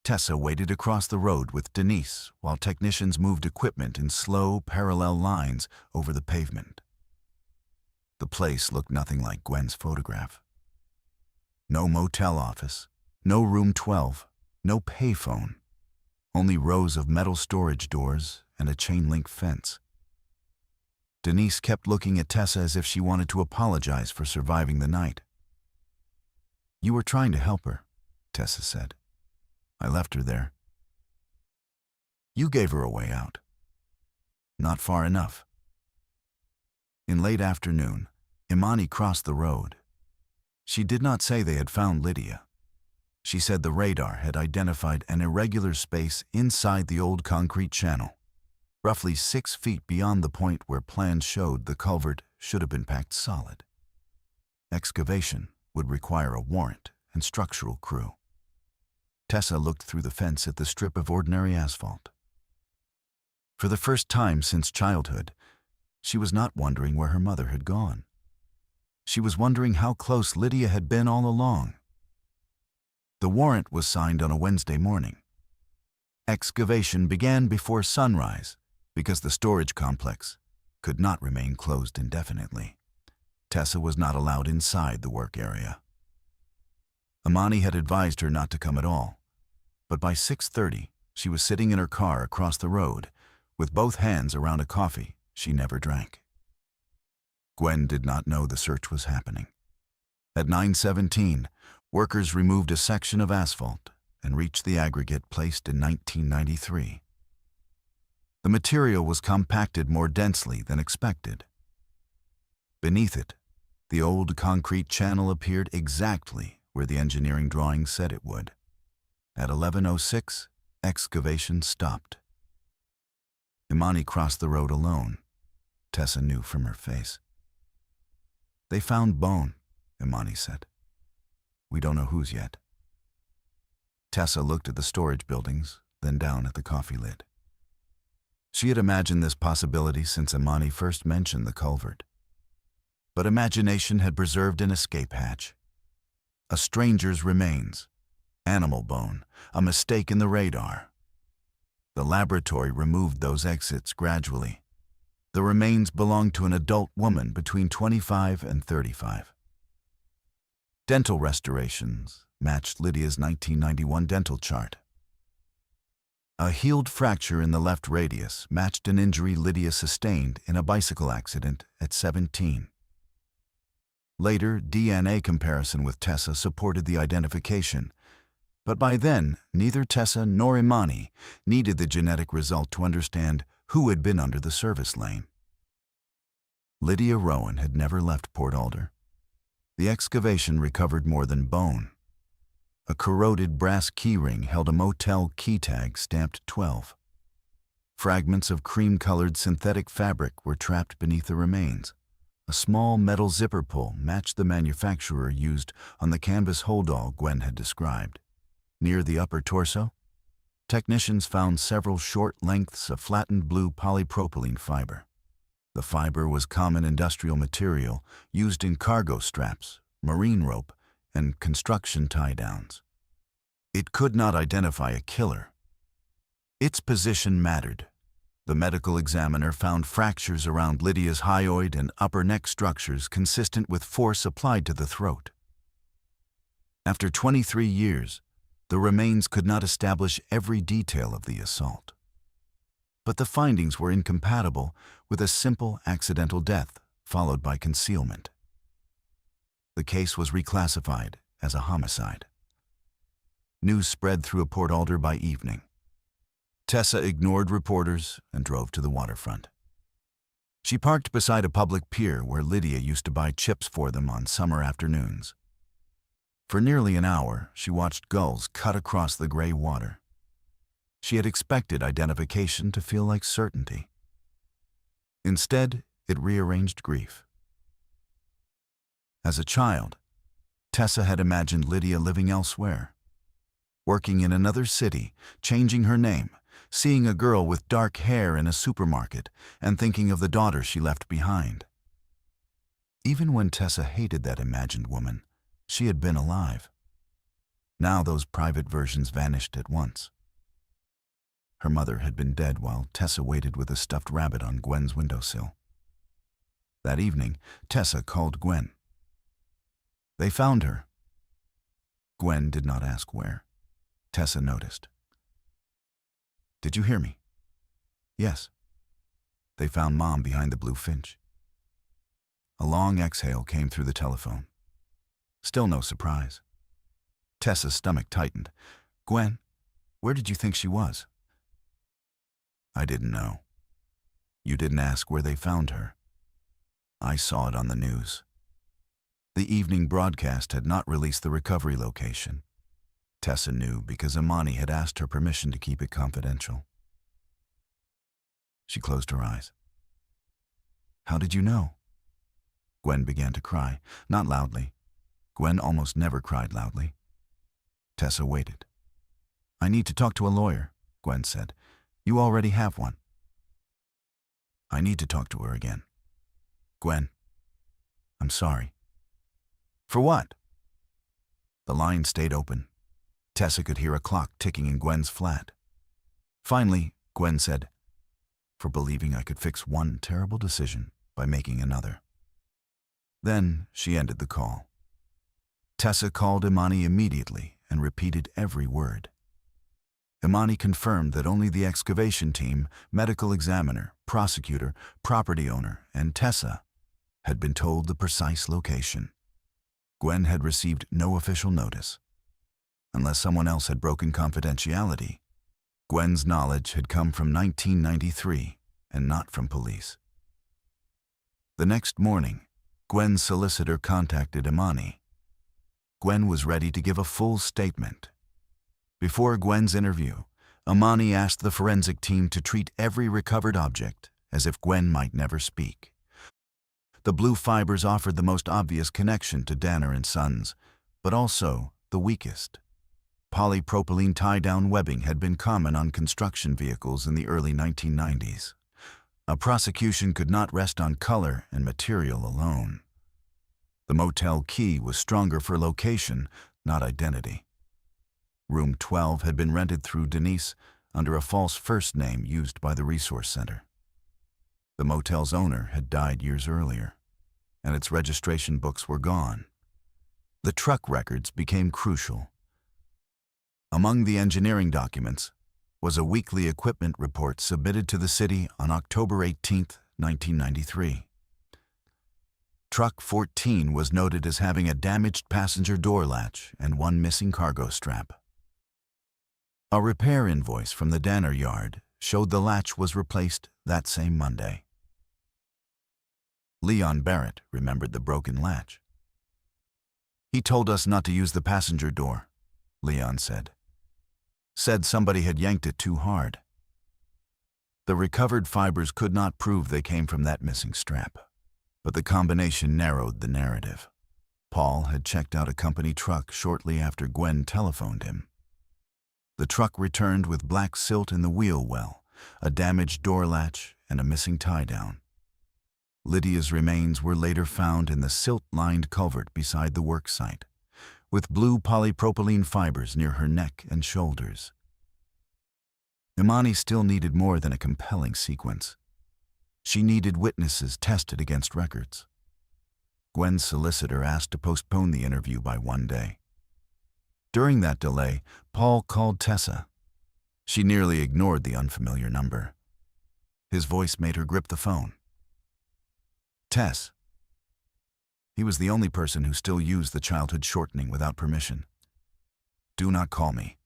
Tessa waited across the road with Denise while technicians moved equipment in slow, parallel lines over the pavement. The place looked nothing like Gwen's photograph. No motel office, no room 12, no payphone, only rows of metal storage doors and a chain-link fence. Denise kept looking at Tessa as if she wanted to apologize for surviving the night. You were trying to help her, Tessa said. I left her there. You gave her a way out. Not far enough. In late afternoon, Imani crossed the road. She did not say they had found Lydia. She said the radar had identified an irregular space inside the old concrete channel, roughly 6 feet beyond the point where plans showed the culvert should have been packed solid. Excavation would require a warrant and structural crew. Tessa looked through the fence at the strip of ordinary asphalt. For the first time since childhood, she was not wondering where her mother had gone. She was wondering how close Lydia had been all along. The warrant was signed on a Wednesday morning. Excavation began before sunrise because the storage complex could not remain closed indefinitely. Tessa was not allowed inside the work area. Imani had advised her not to come at all, but by 6:30 she was sitting in her car across the road with both hands around a coffee she never drank. Gwen did not know the search was happening. At 9:17, workers removed a section of asphalt and reached the aggregate placed in 1993. The material was compacted more densely than expected. Beneath it, The old concrete channel appeared exactly where the engineering drawing said it would. At 11:06, excavation stopped. Imani crossed the road alone. Tessa knew from her face. "They found bone," Imani said. "We don't know whose yet." Tessa looked at the storage buildings, then down at the coffee lid. She had imagined this possibility since Imani first mentioned the culvert. But imagination had preserved an escape hatch. A stranger's remains, animal bone, a mistake in the radar. The laboratory removed those exits gradually. The remains belonged to an adult woman between 25 and 35. Dental restorations matched Lydia's 1991 dental chart. A healed fracture in the left radius matched an injury Lydia sustained in a bicycle accident at 17. Later, DNA comparison with Tessa supported the identification, but by then, neither Tessa nor Imani needed the genetic result to understand who had been under the service lane. Lydia Rowan had never left Port Alder. The excavation recovered more than bone. A corroded brass keyring held a motel key tag stamped 12. Fragments of cream-colored synthetic fabric were trapped beneath the remains. A small metal zipper pull matched the manufacturer used on the canvas holdall Gwen had described. Near the upper torso, technicians found several short lengths of flattened blue polypropylene fiber. The fiber was common industrial material used in cargo straps, marine rope, and construction tie-downs. It could not identify a killer. Its position mattered. The medical examiner found fractures around Lydia's hyoid and upper neck structures consistent with force applied to the throat. After 23 years, the remains could not establish every detail of the assault. But the findings were incompatible with a simple accidental death followed by concealment. The case was reclassified as a homicide. News spread through Port Alder by evening. Tessa ignored reporters and drove to the waterfront. She parked beside a public pier where Lydia used to buy chips for them on summer afternoons. For nearly an hour, she watched gulls cut across the gray water. She had expected identification to feel like certainty. Instead, it rearranged grief. As a child, Tessa had imagined Lydia living elsewhere, working in another city, changing her name, seeing a girl with dark hair in a supermarket, and thinking of the daughter she left behind. Even when Tessa hated that imagined woman, she had been alive. Now those private versions vanished at once. Her mother had been dead while Tessa waited with a stuffed rabbit on Gwen's windowsill. That evening, Tessa called Gwen. They found her. Gwen did not ask where. Tessa noticed. "Did you hear me?" "Yes." "They found Mom behind the blue finch." A long exhale came through the telephone. Still no surprise. Tessa's stomach tightened. "Gwen, where did you think she was?" "I didn't know. You didn't ask where they found her. I saw it on the news." The evening broadcast had not released the recovery location. Tessa knew because Imani had asked her permission to keep it confidential. She closed her eyes. "How did you know?" Gwen began to cry, not loudly. Gwen almost never cried loudly. Tessa waited. "I need to talk to a lawyer," Gwen said. "You already have one." "I need to talk to her again." "Gwen, I'm sorry." "For what?" The line stayed open. Tessa could hear a clock ticking in Gwen's flat. Finally, Gwen said, "For believing I could fix one terrible decision by making another." Then she ended the call. Tessa called Imani immediately and repeated every word. Imani confirmed that only the excavation team, medical examiner, prosecutor, property owner, and Tessa had been told the precise location. Gwen had received no official notice. Unless someone else had broken confidentiality, Gwen's knowledge had come from 1993 and not from police. The next morning, Gwen's solicitor contacted Imani. Gwen was ready to give a full statement. Before Gwen's interview, Imani asked the forensic team to treat every recovered object as if Gwen might never speak. The blue fibers offered the most obvious connection to Danner and Sons, but also the weakest. Polypropylene tie-down webbing had been common on construction vehicles in the early 1990s. A prosecution could not rest on color and material alone. The motel key was stronger for location, not identity. Room 12 had been rented through Denise under a false first name used by the Resource Center. The motel's owner had died years earlier, and its registration books were gone. The truck records became crucial. Among the engineering documents was a weekly equipment report submitted to the city on October 18, 1993. Truck 14 was noted as having a damaged passenger door latch and one missing cargo strap. A repair invoice from the Danner yard showed the latch was replaced that same Monday. Leon Barrett remembered the broken latch. "He told us not to use the passenger door," Leon said. "Said somebody had yanked it too hard." The recovered fibers could not prove they came from that missing strap, but the combination narrowed the narrative. Paul had checked out a company truck shortly after Gwen telephoned him. The truck returned with black silt in the wheel well, a damaged door latch, and a missing tie-down. Lydia's remains were later found in the silt-lined culvert beside the work site, with blue polypropylene fibers near her neck and shoulders. Imani still needed more than a compelling sequence. She needed witnesses tested against records. Gwen's solicitor asked to postpone the interview by one day. During that delay, Paul called Tessa. She nearly ignored the unfamiliar number. His voice made her grip the phone. "Tess." He was the only person who still used the childhood shortening without permission. "Do not call me.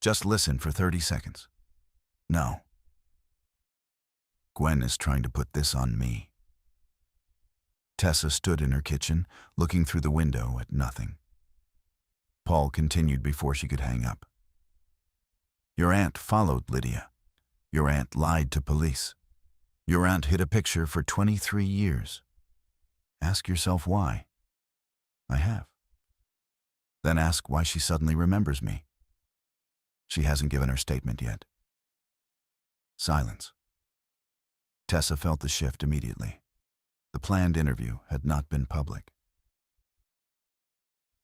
Just listen for 30 seconds. No. Gwen is trying to put this on me." Tessa stood in her kitchen, looking through the window at nothing. Paul continued before she could hang up. "Your aunt followed Lydia. Your aunt lied to police. Your aunt hid a picture for 23 years. Ask yourself why." "I have." "Then ask why she suddenly remembers me." "She hasn't given her statement yet." Silence. Tessa felt the shift immediately. The planned interview had not been public.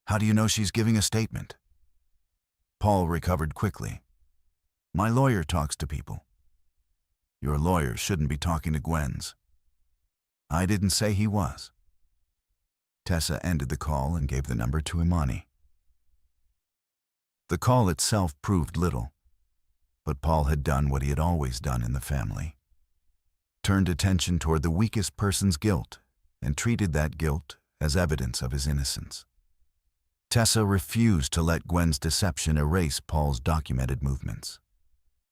"How do you know she's giving a statement?" Paul recovered quickly. "My lawyer talks to people." "Your lawyer shouldn't be talking to Gwen's." "I didn't say he was." Tessa ended the call and gave the number to Imani. The call itself proved little, but Paul had done what he had always done in the family. Turned attention toward the weakest person's guilt and treated that guilt as evidence of his innocence. Tessa refused to let Gwen's deception erase Paul's documented movements.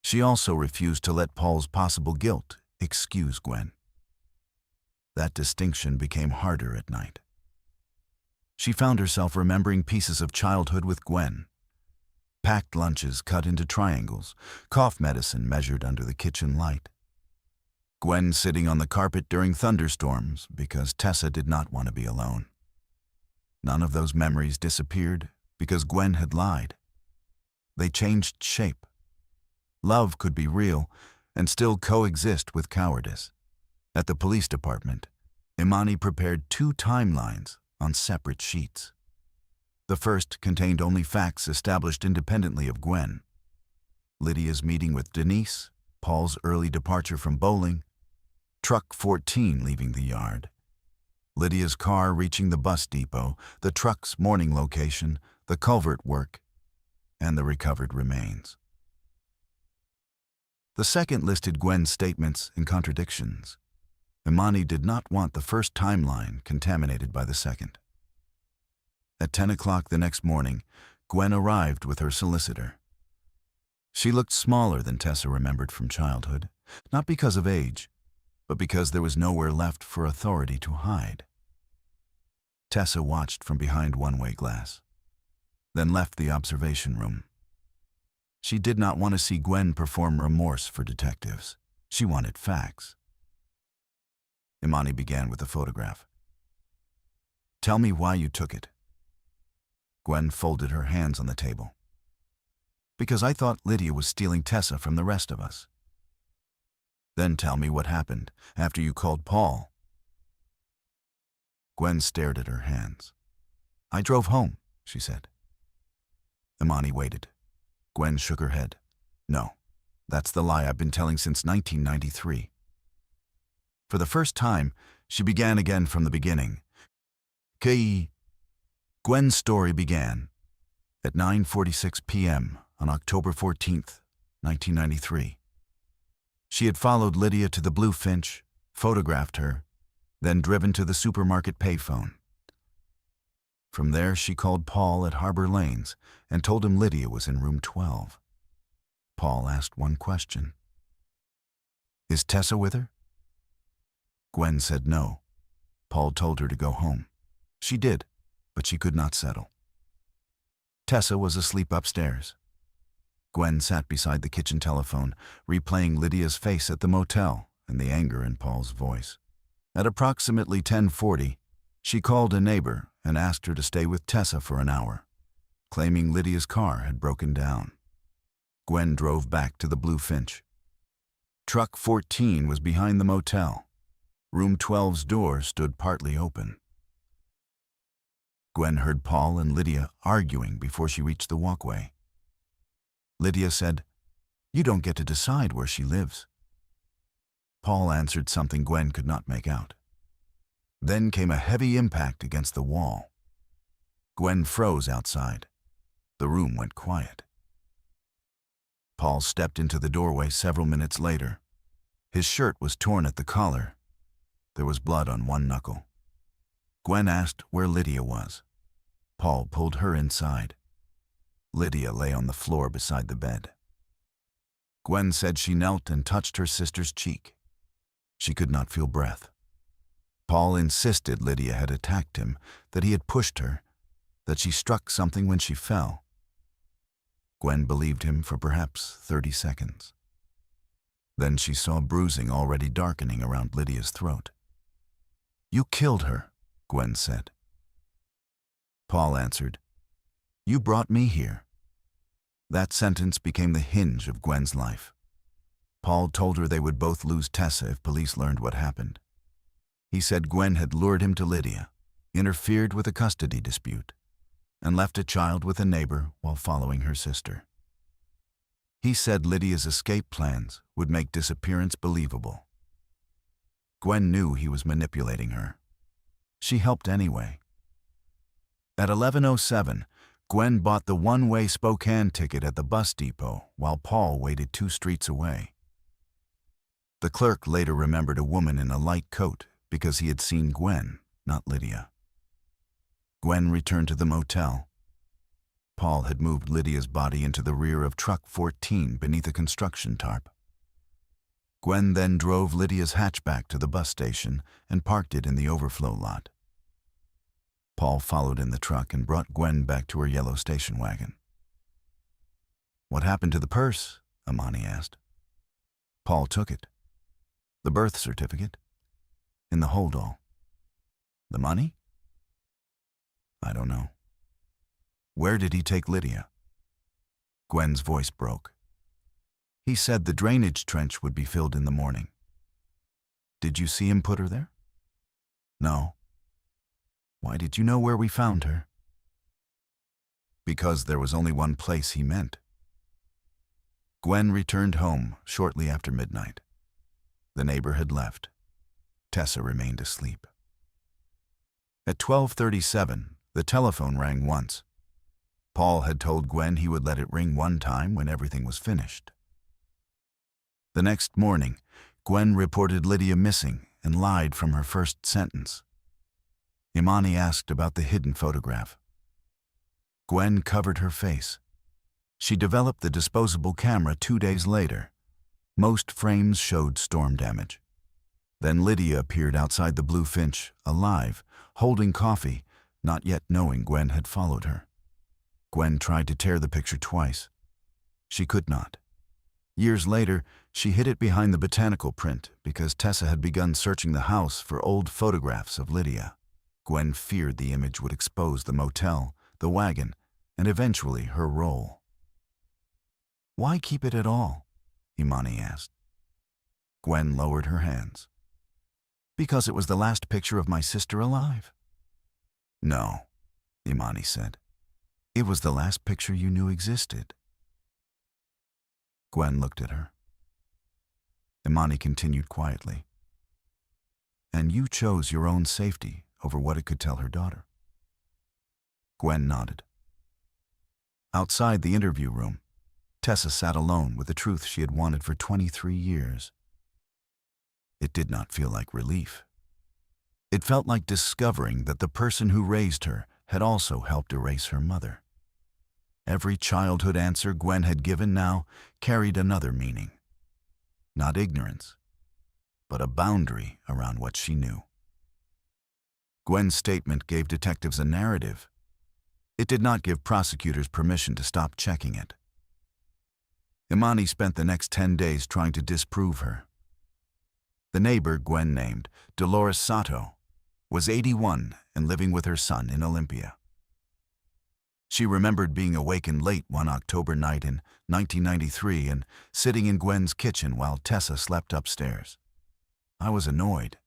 She also refused to let Paul's possible guilt excuse Gwen. That distinction became harder at night. She found herself remembering pieces of childhood with Gwen. Packed lunches cut into triangles, cough medicine measured under the kitchen light. Gwen sitting on the carpet during thunderstorms because Tessa did not want to be alone. None of those memories disappeared because Gwen had lied. They changed shape. Love could be real and still coexist with cowardice. At the police department, Imani prepared 2 timelines on separate sheets. The first contained only facts established independently of Gwen. Lydia's meeting with Denise, Paul's early departure from bowling, Truck 14 leaving the yard, Lydia's car reaching the bus depot, the truck's morning location, the culvert work, and the recovered remains. The second listed Gwen's statements and contradictions. Imani did not want the first timeline contaminated by the second. At 10 o'clock the next morning, Gwen arrived with her solicitor. She looked smaller than Tessa remembered from childhood, not because of age, but because there was nowhere left for authority to hide. Tessa watched from behind one-way glass, then left the observation room. She did not want to see Gwen perform remorse for detectives. She wanted facts. Imani began with the photograph. "Tell me why you took it." Gwen folded her hands on the table. "Because I thought Lydia was stealing Tessa from the rest of us." "Then tell me what happened after you called Paul." Gwen stared at her hands. "I drove home," she said. Imani waited. Gwen shook her head. "No, that's the lie I've been telling since 1993. For the first time, she began again from the beginning. Gwen's story began at 9:46 p.m. on October 14th, 1993. She had followed Lydia to the Blue Finch, photographed her, then driven to the supermarket payphone. From there, she called Paul at Harbor Lanes and told him Lydia was in room 12. Paul asked one question. "Is Tessa with her?" Gwen said no. Paul told her to go home. She did, but she could not settle. Tessa was asleep upstairs. Gwen sat beside the kitchen telephone, replaying Lydia's face at the motel and the anger in Paul's voice. At approximately 10:40, she called a neighbor and asked her to stay with Tessa for an hour, claiming Lydia's car had broken down. Gwen drove back to the Blue Finch. Truck 14 was behind the motel. Room 12's door stood partly open. Gwen heard Paul and Lydia arguing before she reached the walkway. Lydia said, "You don't get to decide where she lives." Paul answered something Gwen could not make out. Then came a heavy impact against the wall. Gwen froze outside. The room went quiet. Paul stepped into the doorway several minutes later. His shirt was torn at the collar. There was blood on one knuckle. Gwen asked where Lydia was. Paul pulled her inside. Lydia lay on the floor beside the bed. Gwen said she knelt and touched her sister's cheek. She could not feel breath. Paul insisted Lydia had attacked him, that he had pushed her, that she struck something when she fell. Gwen believed him for perhaps 30 seconds. Then she saw bruising already darkening around Lydia's throat. "You killed her," Gwen said. Paul answered, "You brought me here." That sentence became the hinge of Gwen's life. Paul told her they would both lose Tessa if police learned what happened. He said Gwen had lured him to Lydia, interfered with a custody dispute, and left a child with a neighbor while following her sister. He said Lydia's escape plans would make disappearance believable. Gwen knew he was manipulating her. She helped anyway. At 11:07, Gwen bought the one-way Spokane ticket at the bus depot while Paul waited 2 streets away. The clerk later remembered a woman in a light coat because he had seen Gwen, not Lydia. Gwen returned to the motel. Paul had moved Lydia's body into the rear of truck 14 beneath a construction tarp. Gwen then drove Lydia's hatchback to the bus station and parked it in the overflow lot. Paul followed in the truck and brought Gwen back to her yellow station wagon. "What happened to the purse?" Imani asked. Paul took it. "The birth certificate?" "In the holdall." "The money?" "I don't know." "Where did he take Lydia?" Gwen's voice broke. "He said the drainage trench would be filled in the morning." "Did you see him put her there?" "No." "Why did you know where we found her?" "Because there was only one place he meant." Gwen returned home shortly after midnight. The neighbor had left. Tessa remained asleep. At 12:37, the telephone rang once. Paul had told Gwen he would let it ring one time when everything was finished. The next morning, Gwen reported Lydia missing and lied from her first sentence. Imani asked about the hidden photograph. Gwen covered her face. She developed the disposable camera 2 days later. Most frames showed storm damage. Then Lydia appeared outside the Blue Finch, alive, holding coffee, not yet knowing Gwen had followed her. Gwen tried to tear the picture twice. She could not. Years later, she hid it behind the botanical print because Tessa had begun searching the house for old photographs of Lydia. Gwen feared the image would expose the motel, the wagon, and eventually her role. "Why keep it at all?" Imani asked. Gwen lowered her hands. "Because it was the last picture of my sister alive." "No," Imani said. "It was the last picture you knew existed." Gwen looked at her. Imani continued quietly. "And you chose your own safety over what it could tell her daughter." Gwen nodded. Outside the interview room, Tessa sat alone with the truth she had wanted for 23 years. It did not feel like relief. It felt like discovering that the person who raised her had also helped erase her mother. Every childhood answer Gwen had given now carried another meaning. Not ignorance, but a boundary around what she knew. Gwen's statement gave detectives a narrative. It did not give prosecutors permission to stop checking it. Imani spent the next 10 days trying to disprove her. The neighbor Gwen named, Dolores Sato, was 81 and living with her son in Olympia. She remembered being awakened late one October night in 1993 and sitting in Gwen's kitchen while Tessa slept upstairs. "I was annoyed,"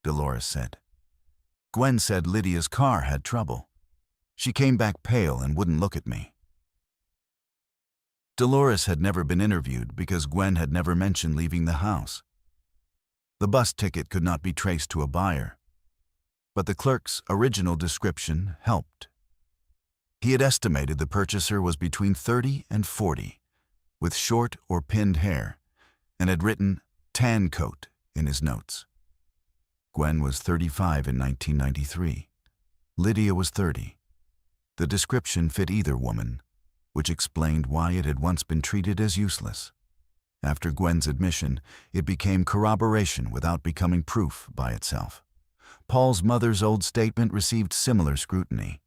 Dolores said. "Gwen said Lydia's car had trouble. She came back pale and wouldn't look at me." Dolores had never been interviewed because Gwen had never mentioned leaving the house. The bus ticket could not be traced to a buyer, but the clerk's original description helped. He had estimated the purchaser was between 30 and 40, with short or pinned hair, and had written "tan coat" in his notes. Gwen was 35 in 1993. Lydia was 30. The description fit either woman, which explained why it had once been treated as useless. After Gwen's admission, it became corroboration without becoming proof by itself. Paul's mother's old statement received similar scrutiny.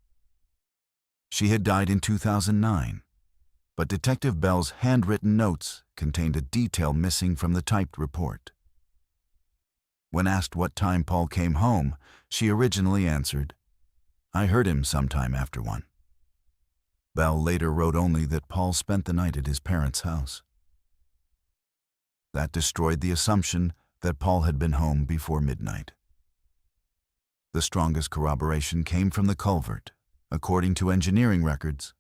She had died in 2009, but Detective Bell's handwritten notes contained a detail missing from the typed report. When asked what time Paul came home, she originally answered, "I heard him sometime after 1." Bell later wrote only that Paul spent the night at his parents' house. That destroyed the assumption that Paul had been home before midnight. The strongest corroboration came from the culvert. According to engineering records,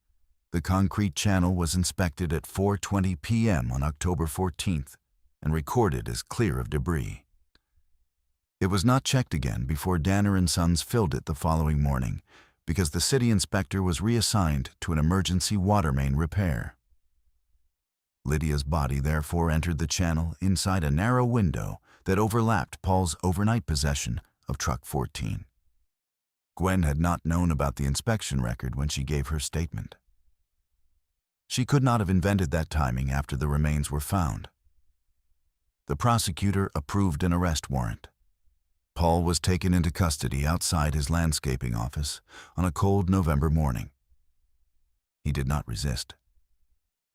the concrete channel was inspected at 4:20 p.m. on October 14th and recorded as clear of debris. It was not checked again before Danner and Sons filled it the following morning because the city inspector was reassigned to an emergency water main repair. Lydia's body therefore entered the channel inside a narrow window that overlapped Paul's overnight possession of Truck 14. Gwen had not known about the inspection record when she gave her statement. She could not have invented that timing after the remains were found. The prosecutor approved an arrest warrant. Paul was taken into custody outside his landscaping office on a cold November morning. He did not resist.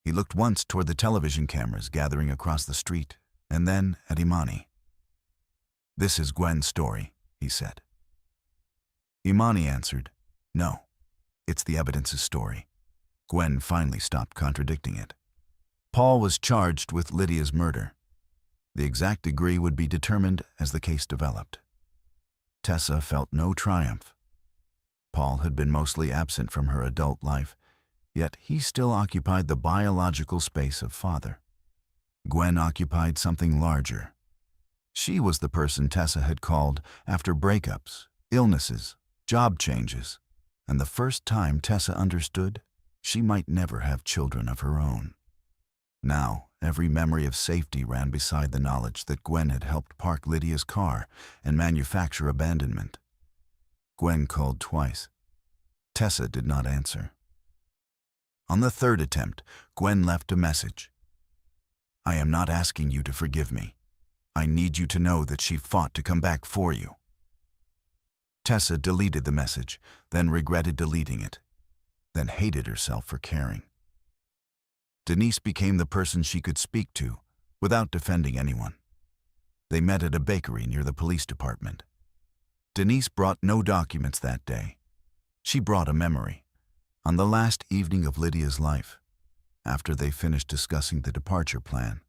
He looked once toward the television cameras gathering across the street, and then at Imani. "This is Gwen's story," he said. Imani answered, "No, it's the evidence's story." Gwen finally stopped contradicting it. Paul was charged with Lydia's murder. The exact degree would be determined as the case developed. Tessa felt no triumph. Paul had been mostly absent from her adult life, yet he still occupied the biological space of father. Gwen occupied something larger. She was the person Tessa had called after breakups, illnesses, job changes, and the first time Tessa understood she might never have children of her own. Now, every memory of safety ran beside the knowledge that Gwen had helped park Lydia's car and manufacture abandonment. Gwen called twice. Tessa did not answer. On the third attempt, Gwen left a message. "I am not asking you to forgive me. I need you to know that she fought to come back for you." Tessa deleted the message, then regretted deleting it, then hated herself for caring. Denise became the person she could speak to without defending anyone. They met at a bakery near the police department. Denise brought no documents that day. She brought a memory. On the last evening of Lydia's life, after they finished discussing the departure plan,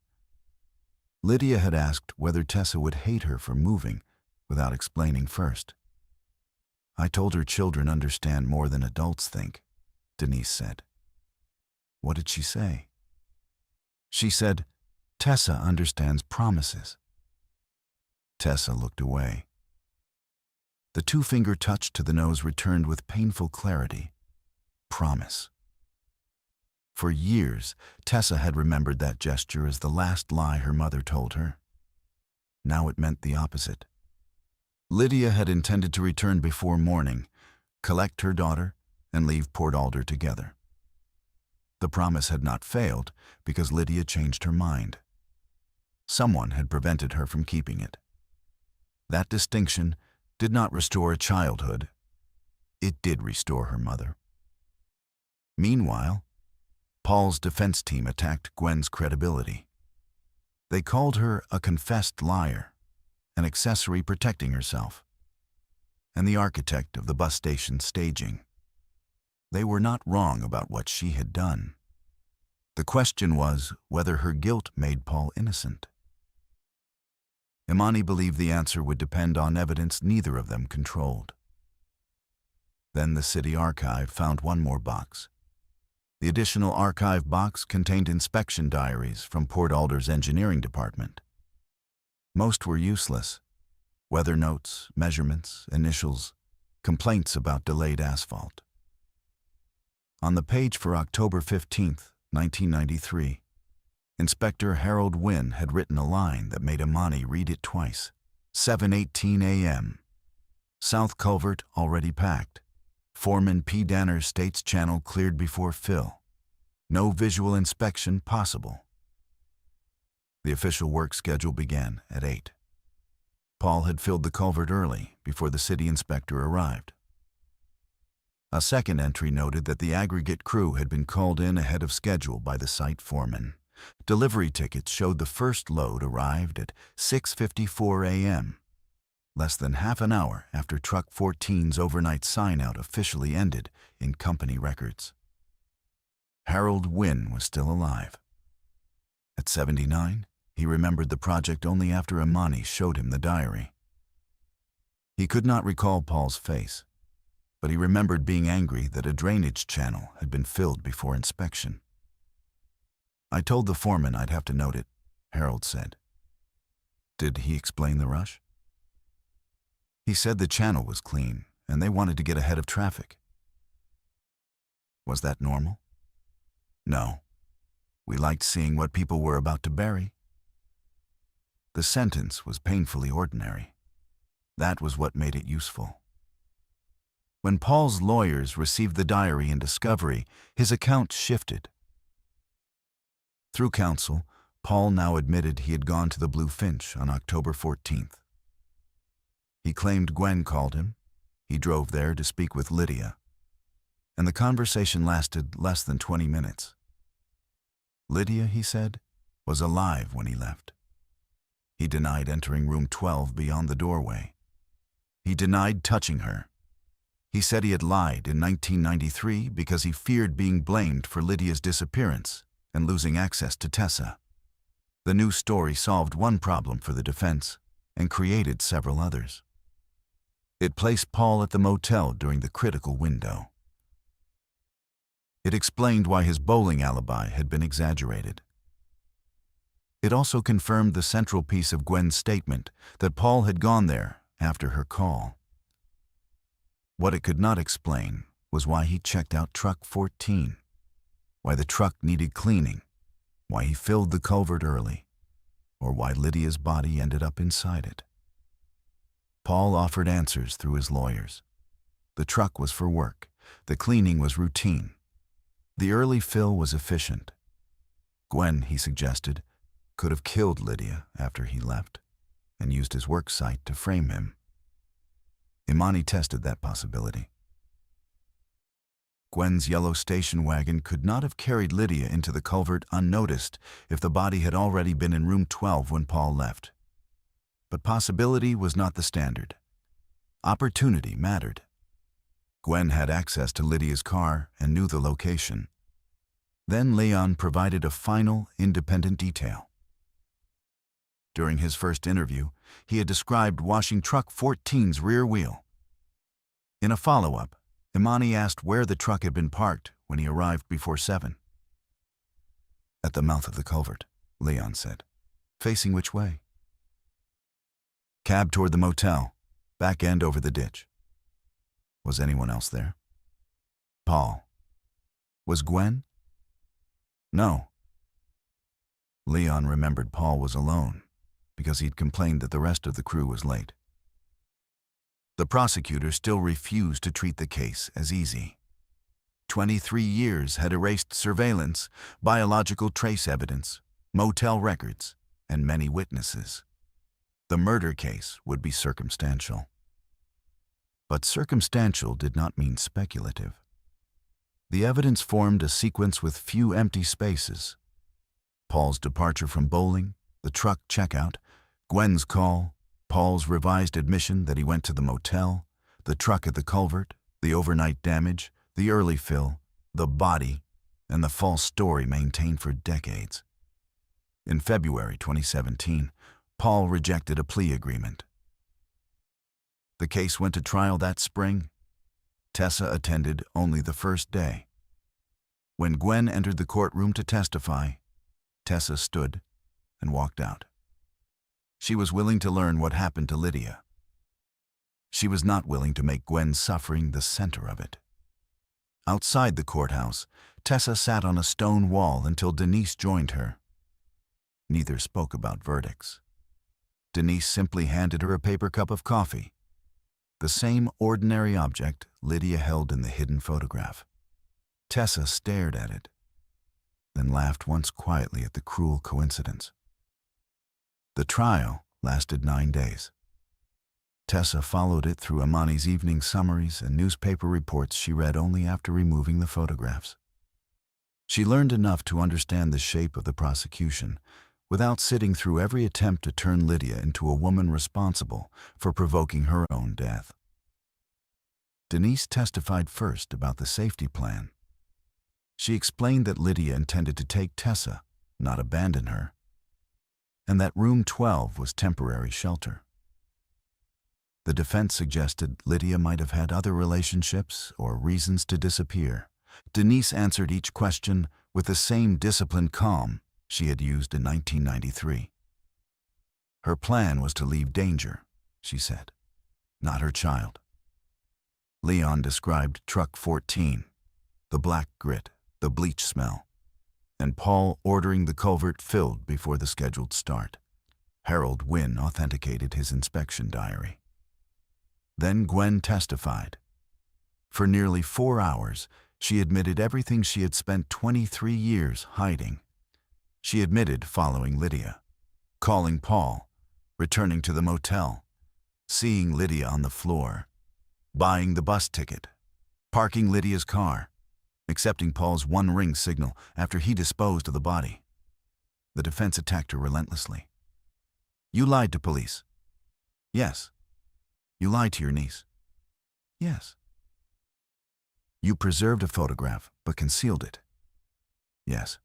Lydia had asked whether Tessa would hate her for moving without explaining first. "I told her children understand more than adults think," Denise said. "What did she say?" "She said, Tessa understands promises." Tessa looked away. The two-finger touch to the nose returned with painful clarity. Promise. For years, Tessa had remembered that gesture as the last lie her mother told her. Now it meant the opposite. Lydia had intended to return before morning, collect her daughter, and leave Port Alder together. The promise had not failed because Lydia changed her mind. Someone had prevented her from keeping it. That distinction did not restore a childhood. It did restore her mother. Meanwhile, Paul's defense team attacked Gwen's credibility. They called her a confessed liar, an accessory protecting herself, and the architect of the bus station staging. They were not wrong about what she had done. The question was whether her guilt made Paul innocent. Imani believed the answer would depend on evidence neither of them controlled. Then the city archive found one more box. The additional archive box contained inspection diaries from Port Alder's engineering department. Most were useless. Weather notes, measurements, initials, complaints about delayed asphalt. On the page for October 15th, 1993, Inspector Harold Wynne had written a line that made Imani read it twice. 7:18 a.m. South culvert already packed. Foreman P. Danner states channel cleared before fill. No visual inspection possible. The official work schedule began at 8. Paul had filled the culvert early, before the city inspector arrived. A second entry noted that the aggregate crew had been called in ahead of schedule by the site foreman. Delivery tickets showed the first load arrived at 6:54 a.m., less than half an hour after Truck 14's overnight sign-out officially ended in company records. Harold Wynne was still alive. At 79, he remembered the project only after Imani showed him the diary. He could not recall Paul's face, but he remembered being angry that a drainage channel had been filled before inspection. "I told the foreman I'd have to note it," Harold said. "Did he explain the rush?" "He said the channel was clean, and they wanted to get ahead of traffic." "Was that normal?" "No. We liked seeing what people were about to bury." The sentence was painfully ordinary. That was what made it useful. When Paul's lawyers received the diary in discovery, his account shifted. Through counsel, Paul now admitted he had gone to the Blue Finch on October 14th. He claimed Gwen called him. He drove there to speak with Lydia, and the conversation lasted less than 20 minutes. Lydia, he said, was alive when he left. He denied entering room 12 beyond the doorway. He denied touching her. He said he had lied in 1993 because he feared being blamed for Lydia's disappearance and losing access to Tessa. The new story solved one problem for the defense and created several others. It placed Paul at the motel during the critical window. It explained why his bowling alibi had been exaggerated. It also confirmed the central piece of Gwen's statement that Paul had gone there after her call. What it could not explain was why he checked out Truck 14, why the truck needed cleaning, why he filled the culvert early, or why Lydia's body ended up inside it. Paul offered answers through his lawyers. The truck was for work. The cleaning was routine. The early fill was efficient. Gwen, he suggested, could have killed Lydia after he left and used his work site to frame him. Imani tested that possibility. Gwen's yellow station wagon could not have carried Lydia into the culvert unnoticed if the body had already been in room 12 when Paul left. But possibility was not the standard. Opportunity mattered. Gwen had access to Lydia's car and knew the location. Then Leon provided a final, independent detail. During his first interview, he had described washing truck 14's rear wheel. In a follow-up, Imani asked where the truck had been parked when he arrived before 7. At the mouth of the culvert, Leon said. Facing which way? Cab toward the motel, back end over the ditch. Was anyone else there? Paul. Was Gwen? No. Leon remembered Paul was alone because he'd complained that the rest of the crew was late. The prosecutor still refused to treat the case as easy. 23 years had erased surveillance, biological trace evidence, motel records, and many witnesses. The murder case would be circumstantial. But circumstantial did not mean speculative. The evidence formed a sequence with few empty spaces. Paul's departure from bowling, the truck checkout, Gwen's call, Paul's revised admission that he went to the motel, the truck at the culvert, the overnight damage, the early fill, the body, and the false story maintained for decades. In February 2017, Paul rejected a plea agreement. The case went to trial that spring. Tessa attended only the first day. When Gwen entered the courtroom to testify, Tessa stood and walked out. She was willing to learn what happened to Lydia. She was not willing to make Gwen's suffering the center of it. Outside the courthouse, Tessa sat on a stone wall until Denise joined her. Neither spoke about verdicts. Denise simply handed her a paper cup of coffee, the same ordinary object Lydia held in the hidden photograph. Tessa stared at it, then laughed once quietly at the cruel coincidence. The trial lasted 9 days. Tessa followed it through Imani's evening summaries and newspaper reports she read only after removing the photographs. She learned enough to understand the shape of the prosecution without sitting through every attempt to turn Lydia into a woman responsible for provoking her own death. Denise testified first about the safety plan. She explained that Lydia intended to take Tessa, not abandon her, and that room 12 was temporary shelter. The defense suggested Lydia might have had other relationships or reasons to disappear. Denise answered each question with the same disciplined calm she had used in 1993. Her plan was to leave danger, she said, not her child. Leon described truck 14, the black grit, the bleach smell, and Paul ordering the culvert filled before the scheduled start. Harold Wynne authenticated his inspection diary. Then Gwen testified. For nearly 4 hours, she admitted everything she had spent 23 years hiding. She admitted following Lydia, calling Paul, returning to the motel, seeing Lydia on the floor, buying the bus ticket, parking Lydia's car, accepting Paul's one-ring signal after he disposed of the body. The defense attacked her relentlessly. You lied to police. Yes. You lied to your niece. Yes. You preserved a photograph, but concealed it. Yes.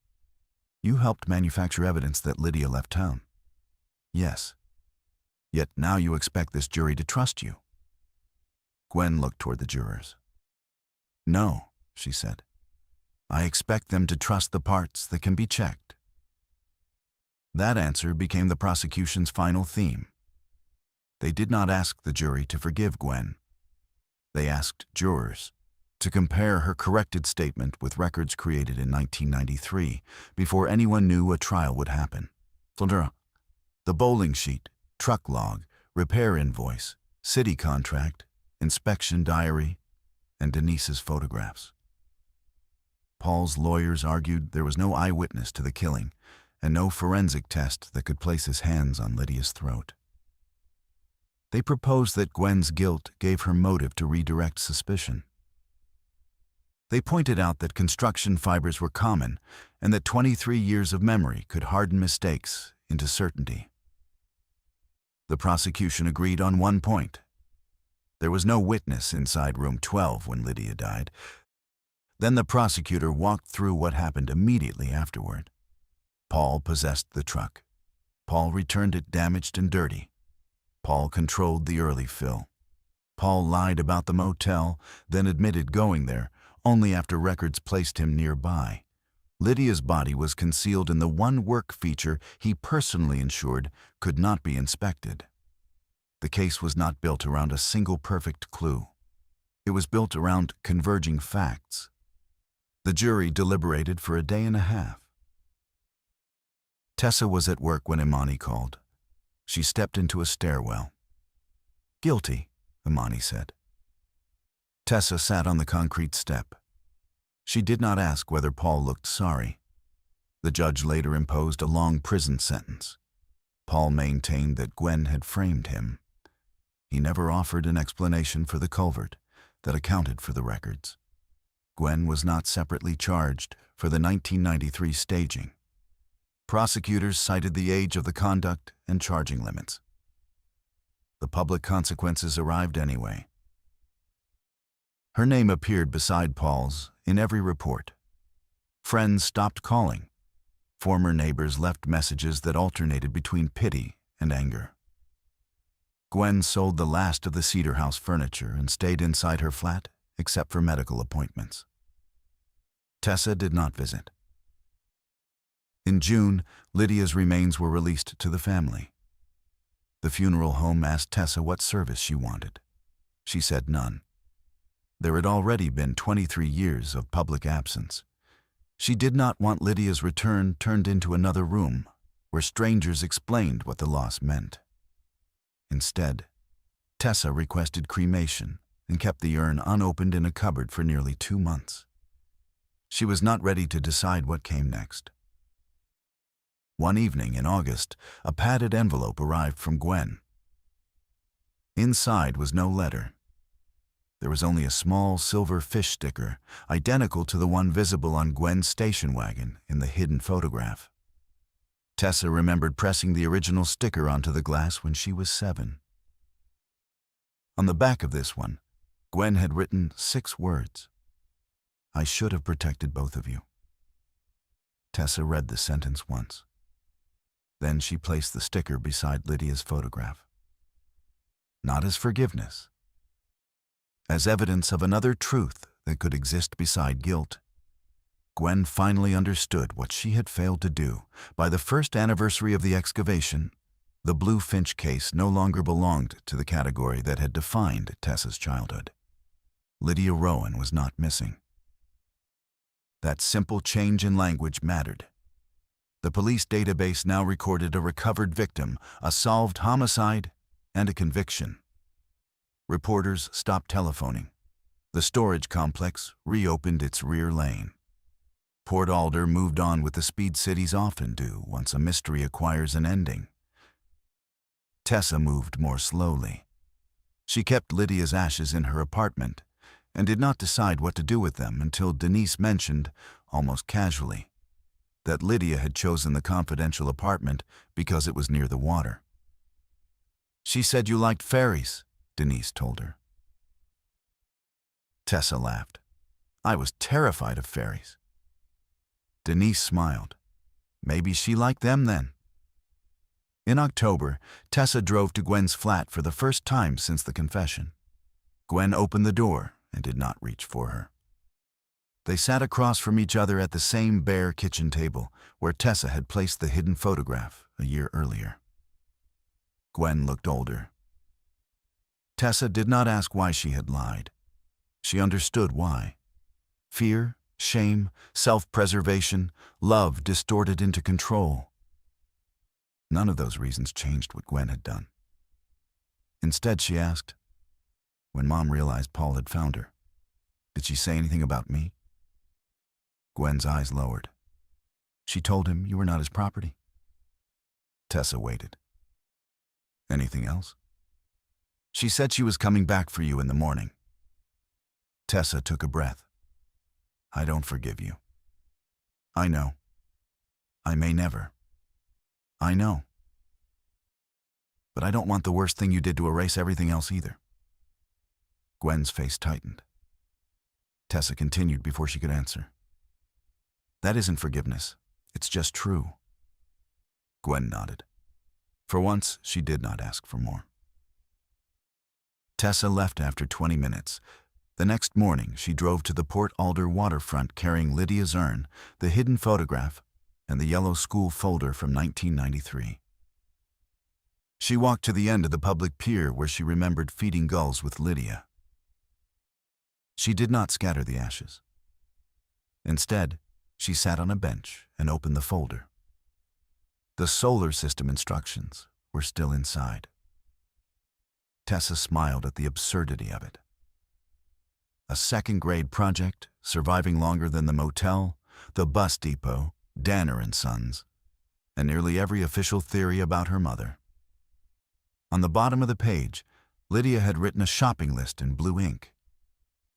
You helped manufacture evidence that Lydia left town. Yes. Yet now you expect this jury to trust you. Gwen looked toward the jurors. No, she said. I expect them to trust the parts that can be checked. That answer became the prosecution's final theme. They did not ask the jury to forgive Gwen. They asked jurors to compare her corrected statement with records created in 1993 before anyone knew a trial would happen. The bowling sheet, truck log, repair invoice, city contract, inspection diary, and Denise's photographs. Paul's lawyers argued there was no eyewitness to the killing and no forensic test that could place his hands on Lydia's throat. They proposed that Gwen's guilt gave her motive to redirect suspicion. They pointed out that construction fibers were common and that 23 years of memory could harden mistakes into certainty. The prosecution agreed on one point. There was no witness inside room 12 when Lydia died. Then the prosecutor walked through what happened immediately afterward. Paul possessed the truck. Paul returned it damaged and dirty. Paul controlled the early fill. Paul lied about the motel, then admitted going there, only after records placed him nearby. Lydia's body was concealed in the one work feature he personally ensured could not be inspected. The case was not built around a single perfect clue. It was built around converging facts. The jury deliberated for a day and a half. Tessa was at work when Imani called. She stepped into a stairwell. "Guilty," Imani said. Tessa sat on the concrete step. She did not ask whether Paul looked sorry. The judge later imposed a long prison sentence. Paul maintained that Gwen had framed him. He never offered an explanation for the culvert that accounted for the records. Gwen was not separately charged for the 1993 staging. Prosecutors cited the age of the conduct and charging limits. The public consequences arrived anyway. Her name appeared beside Paul's in every report. Friends stopped calling. Former neighbors left messages that alternated between pity and anger. Gwen sold the last of the Cedar House furniture and stayed inside her flat except for medical appointments. Tessa did not visit. In June, Lydia's remains were released to the family. The funeral home asked Tessa what service she wanted. She said none. There had already been 23 years of public absence. She did not want Lydia's return turned into another room where strangers explained what the loss meant. Instead, Tessa requested cremation and kept the urn unopened in a cupboard for nearly 2 months. She was not ready to decide what came next. One evening in August, a padded envelope arrived from Gwen. Inside was no letter. There was only a small silver fish sticker, identical to the one visible on Gwen's station wagon in the hidden photograph. Tessa remembered pressing the original sticker onto the glass when she was 7. On the back of this one, Gwen had written 6 words. "I should have protected both of you." Tessa read the sentence once. Then she placed the sticker beside Lydia's photograph. Not as forgiveness, as evidence of another truth that could exist beside guilt. Gwen finally understood what she had failed to do. By the first anniversary of the excavation, the Blue Finch case no longer belonged to the category that had defined Tessa's childhood. Lydia Rowan was not missing. That simple change in language mattered. The police database now recorded a recovered victim, a solved homicide, and a conviction. Reporters stopped telephoning. The storage complex reopened its rear lane. Port Alder moved on with the speed cities often do once a mystery acquires an ending. Tessa moved more slowly. She kept Lydia's ashes in her apartment and did not decide what to do with them until Denise mentioned, almost casually, that Lydia had chosen the confidential apartment because it was near the water. "She said you liked fairies," Denise told her. Tessa laughed. "I was terrified of fairies." Denise smiled. Maybe she liked them then. In October, Tessa drove to Gwen's flat for the first time since the confession. Gwen opened the door and did not reach for her. They sat across from each other at the same bare kitchen table where Tessa had placed the hidden photograph a year earlier. Gwen looked older. Tessa did not ask why she had lied. She understood why. Fear, shame, self-preservation, love distorted into control. None of those reasons changed what Gwen had done. Instead, she asked, when Mom realized Paul had found her, "Did she say anything about me?" Gwen's eyes lowered. "She told him you were not his property." Tessa waited. "Anything else?" She said she was coming back for you in the morning. Tessa took a breath. I don't forgive you. I know. I may never. I know. But I don't want the worst thing you did to erase everything else either. Gwen's face tightened. Tessa continued before she could answer. That isn't forgiveness. It's just true. Gwen nodded. For once, she did not ask for more. Tessa left after 20 minutes. The next morning, she drove to the Port Alder waterfront carrying Lydia's urn, the hidden photograph, and the yellow school folder from 1993. She walked to the end of the public pier where she remembered feeding gulls with Lydia. She did not scatter the ashes. Instead, she sat on a bench and opened the folder. The solar system instructions were still inside. Tessa smiled at the absurdity of it. A second-grade project, surviving longer than the motel, the bus depot, Danner and Sons, and nearly every official theory about her mother. On the bottom of the page, Lydia had written a shopping list in blue ink.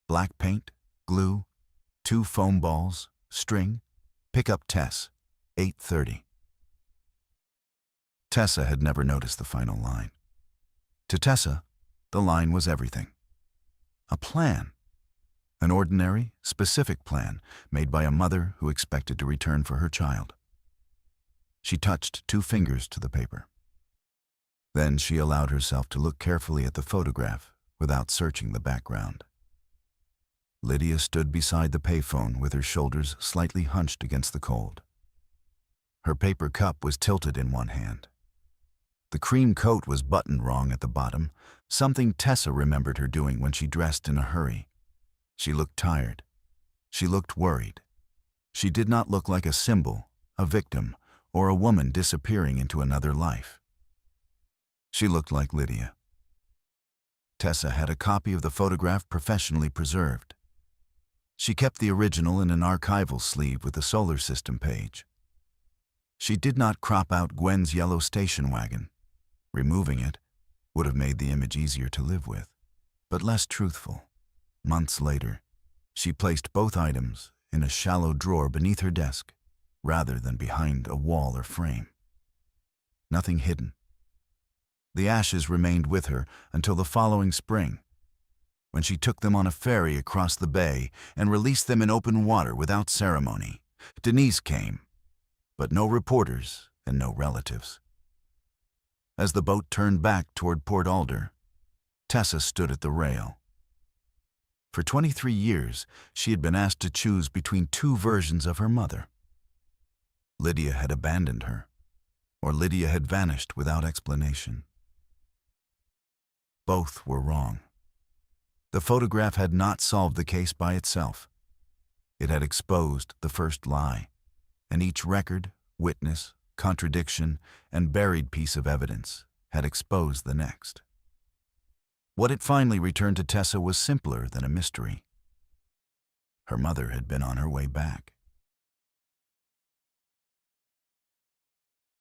Black paint, glue, 2 foam balls, string, pick up Tess, 8:30. Tessa had never noticed the final line. To Tessa, the line was everything. A plan. An ordinary, specific plan made by a mother who expected to return for her child. She touched 2 fingers to the paper. Then she allowed herself to look carefully at the photograph without searching the background. Lydia stood beside the payphone with her shoulders slightly hunched against the cold. Her paper cup was tilted in one hand. The cream coat was buttoned wrong at the bottom, something Tessa remembered her doing when she dressed in a hurry. She looked tired. She looked worried. She did not look like a symbol, a victim, or a woman disappearing into another life. She looked like Lydia. Tessa had a copy of the photograph professionally preserved. She kept the original in an archival sleeve with the solar system page. She did not crop out Gwen's yellow station wagon. Removing it would have made the image easier to live with, but less truthful. Months later, she placed both items in a shallow drawer beneath her desk, rather than behind a wall or frame. Nothing hidden. The ashes remained with her until the following spring, when she took them on a ferry across the bay and released them in open water without ceremony. Denise came, but no reporters and no relatives. As the boat turned back toward Port Alder, Tessa stood at the rail. For 23 years, she had been asked to choose between 2 versions of her mother. Lydia had abandoned her, or Lydia had vanished without explanation. Both were wrong. The photograph had not solved the case by itself. It had exposed the first lie, and each record, witness, contradiction, and buried piece of evidence had exposed the next. What it finally returned to Tessa was simpler than a mystery. Her mother had been on her way back.